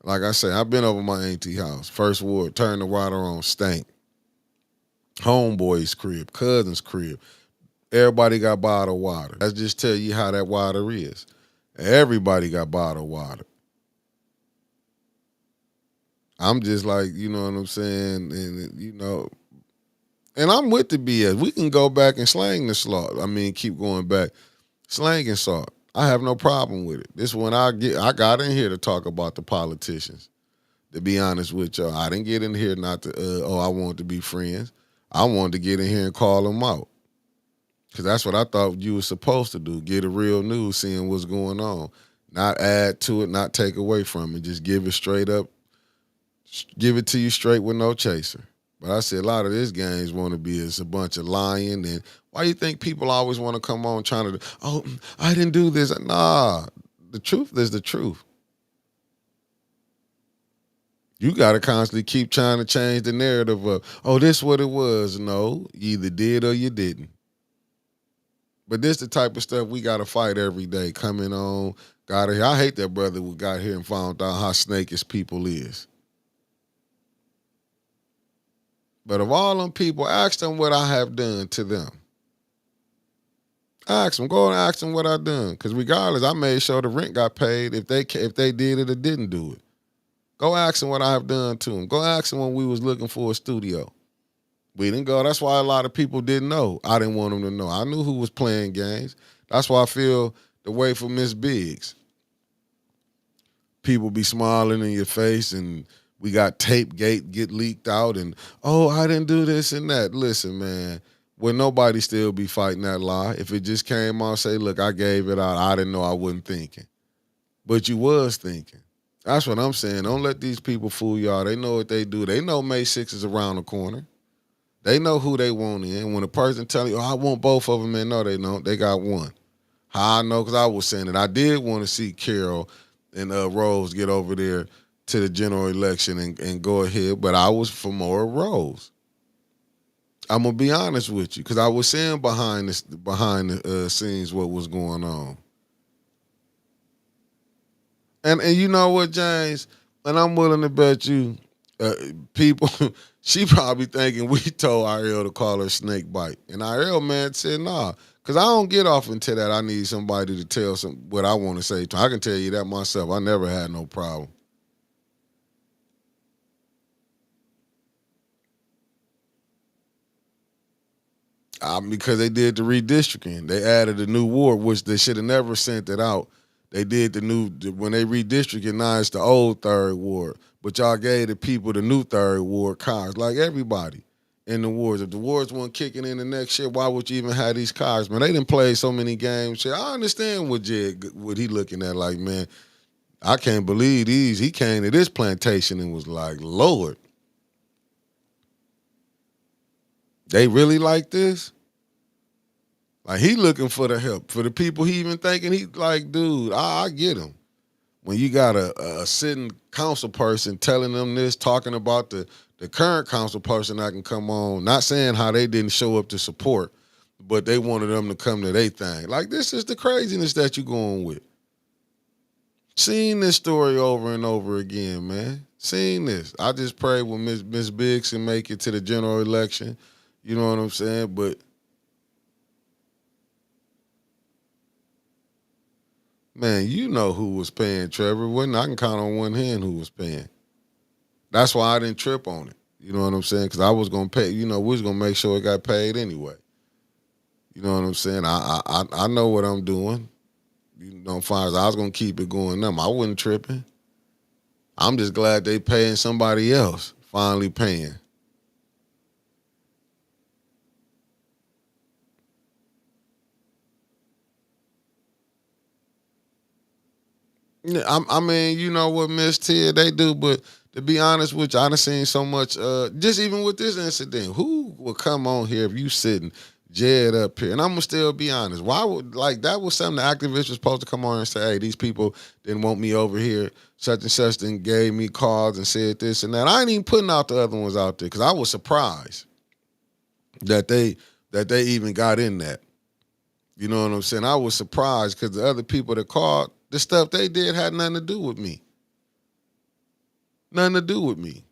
Like I say, I've been over my auntie house. First ward, turn the water on, stank. Homeboy's crib, cousin's crib. Everybody got bottled water. That's just tell you how that water is. Everybody got bottled water. I'm just like, you know what I'm saying, and I'm with the BS. We can go back and slang the slaughter. I mean, keep going back. Slang and salt. I have no problem with it. This one I got in here to talk about the politicians. To be honest with y'all, I didn't get in here not to, I wanted to be friends. I wanted to get in here and call them out. Because that's what I thought you were supposed to do. Get a real news, seeing what's going on. Not add to it, not take away from it. Just give it straight up. Give it to you straight with no chaser. But I see a lot of these games want to be is a bunch of lying. And why you think people always want to come on trying to, I didn't do this. Nah, the truth is the truth. You got to constantly keep trying to change the narrative of, this what it was. No, you either did or you didn't. But this the type of stuff we got to fight every day. Coming on, I hate that brother who got here and found out how snakish people is. But of all them people, ask them what I have done to them. Ask them. Go and ask them what I done. Because regardless, I made sure the rent got paid if they did it or didn't do it. Go ask them what I have done to them. Go ask them when we was looking for a studio. We didn't go. That's why a lot of people didn't know. I didn't want them to know. I knew who was playing games. That's why I feel the way for Miss Biggs. People be smiling in your face and we got tape gate get leaked out and, I didn't do this and that. Listen, man, will nobody still be fighting that lie? If it just came out, say, look, I gave it out. I didn't know I wasn't thinking. But you was thinking. That's what I'm saying. Don't let these people fool y'all. They know what they do. They know May 6th is around the corner. They know who they want in. When a person tell you, I want both of them in, no, they don't. They got one. How I know? Because I was saying it. I did want to see Carol and Rose get over there to the general election and go ahead, but I was for more Rose. I'm gonna be honest with you, because I was seeing behind the scenes what was going on. And you know what, James? And I'm willing to bet you, people, she probably thinking we told Ariel to call her snake bite, and Ariel man said nah, because I don't get off into that. I need somebody to tell what I want to say to. I can tell you that myself. I never had no problem. Because they did the redistricting. They added a new ward, which they should have never sent it out. They did when they redistricted, now it's the old third ward. But y'all gave the people the new third ward cars, like everybody in the wards. If the wards weren't kicking in the next year, why would you even have these cars, man? They didn't play so many games. I understand what he looking at, like, man, I can't believe these. He came to this plantation and was like, Lord, they really like this? Like, he looking for the help. For the people he even thinking, he like, dude, I get him. When you got a sitting council person telling them this, talking about the current council person that can come on, not saying how they didn't show up to support, but they wanted them to come to their thing. Like, this is the craziness that you going with. Seen this story over and over again, man. Seen this. I just pray when Miss Biggs can make it to the general election. You know what I'm saying? But man, you know who was paying Trevor. I can count on one hand who was paying. That's why I didn't trip on it. You know what I'm saying? Because I was gonna pay. You know, we was gonna make sure it got paid anyway. You know what I'm saying? I know what I'm doing. You know, far as I was gonna keep it going, I wasn't tripping. I'm just glad they paying somebody else. Finally paying. Yeah, I mean, you know what, Miss Tia, they do, but to be honest with you, I done seen so much, just even with this incident, who would come on here if you sitting Jed up here? And I'm gonna still be honest. Why would, like, that was something the activists was supposed to come on and say, hey, these people didn't want me over here, such and such, then gave me cards and said this and that. I ain't even putting out the other ones out there because I was surprised that they even got in that. You know what I'm saying? I was surprised because the other people that called, the stuff they did had nothing to do with me. Nothing to do with me.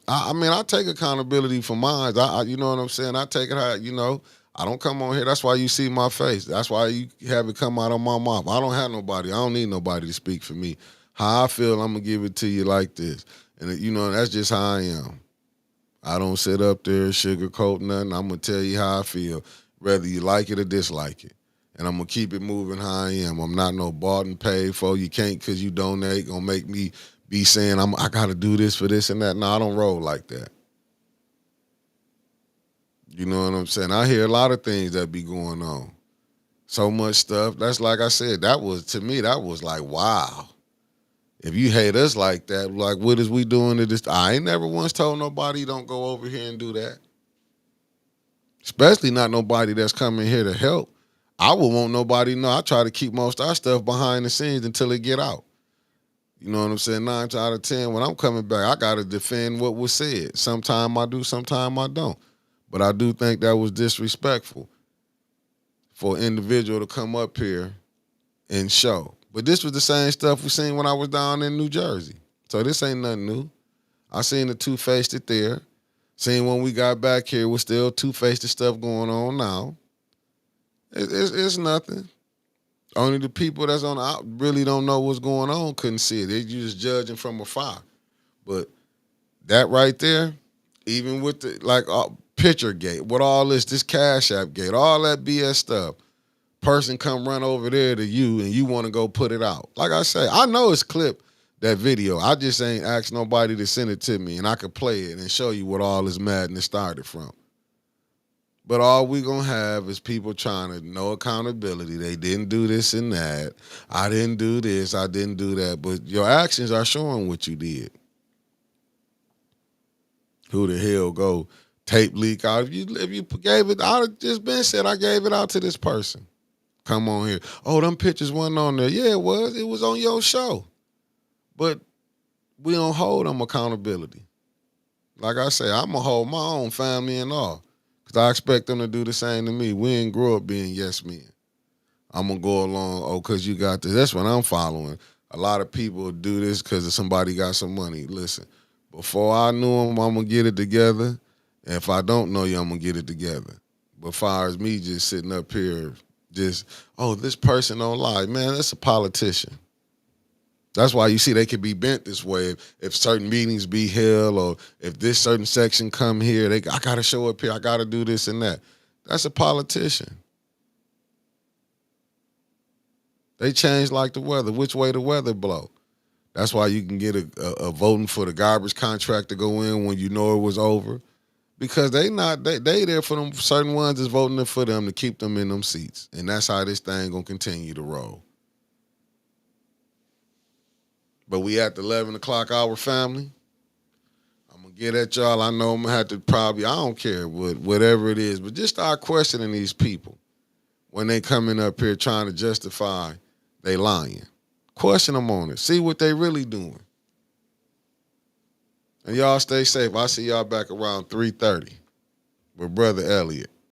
I mean, I take accountability for mine. You know what I'm saying? I take it how, you know, I don't come on here. That's why you see my face. That's why you have it come out of my mouth. I don't have nobody. I don't need nobody to speak for me. How I feel, I'm going to give it to you like this. And, you know, that's just how I am. I don't sit up there sugarcoat nothing. I'm going to tell you how I feel, whether you like it or dislike it. And I'm going to keep it moving how I am. I'm not no bought and paid for. You can't because you donate, going to make me be saying I got to do this for this and that. No, I don't roll like that. You know what I'm saying? I hear a lot of things that be going on. So much stuff. That's like I said, that was, to me, that was like, wow. If you hate us like that, like, what is we doing to this? I ain't never once told nobody don't go over here and do that. Especially not nobody that's coming here to help. I would want nobody to know. I try to keep most of our stuff behind the scenes until it get out. You know what I'm saying? 9 out of 10, when I'm coming back, I got to defend what was said. Sometime I do, sometime I don't. But I do think that was disrespectful for an individual to come up here and show. But this was the same stuff we seen when I was down in New Jersey. So this ain't nothing new. I seen the two-faced it there. Seen when we got back here, was still two-faced stuff going on now. It's nothing. Only the people that's on the out really don't know what's going on couldn't see it. They just judging from afar. But that right there, even with the like picture gate, with all this Cash App gate, all that BS stuff, person come run over there to you and you want to go put it out. Like I say, I know it's clipped, that video. I just ain't asked nobody to send it to me and I could play it and show you what all this madness started from. But all we gonna have is people trying to no accountability. They didn't do this and that. I didn't do this. I didn't do that. But your actions are showing what you did. Who the hell go tape leak out? If you gave it, I'd have just been said I gave it out to this person. Come on here. Oh, them pictures wasn't on there. Yeah, it was. It was on your show. But we don't hold them accountability. Like I say, I'm going to hold my own family and all. Because I expect them to do the same to me. We ain't grow up being yes men. I'm going to go along, because you got this. That's what I'm following. A lot of people do this because somebody got some money. Listen, before I knew them, I'm going to get it together. And if I don't know you, I'm going to get it together. But as far as me just sitting up here, just, oh, this person don't lie. Man, that's a politician. That's why you see they could be bent this way. If certain meetings be held or if this certain section come here, I got to show up here. I got to do this and that. That's a politician. They change like the weather, which way the weather blow. That's why you can get a voting for the garbage contract to go in when you know it was over. Because they there for them certain ones that's voting for them to keep them in them seats. And that's how this thing going to continue to roll. But we at the 11 o'clock hour, family. I'm going to get at y'all. I know I'm going to have to probably, I don't care whatever it is, but just start questioning these people when they coming up here trying to justify they lying. Question them on it. See what they really doing. And y'all stay safe. I'll see y'all back around 3:30 with Brother Elliot.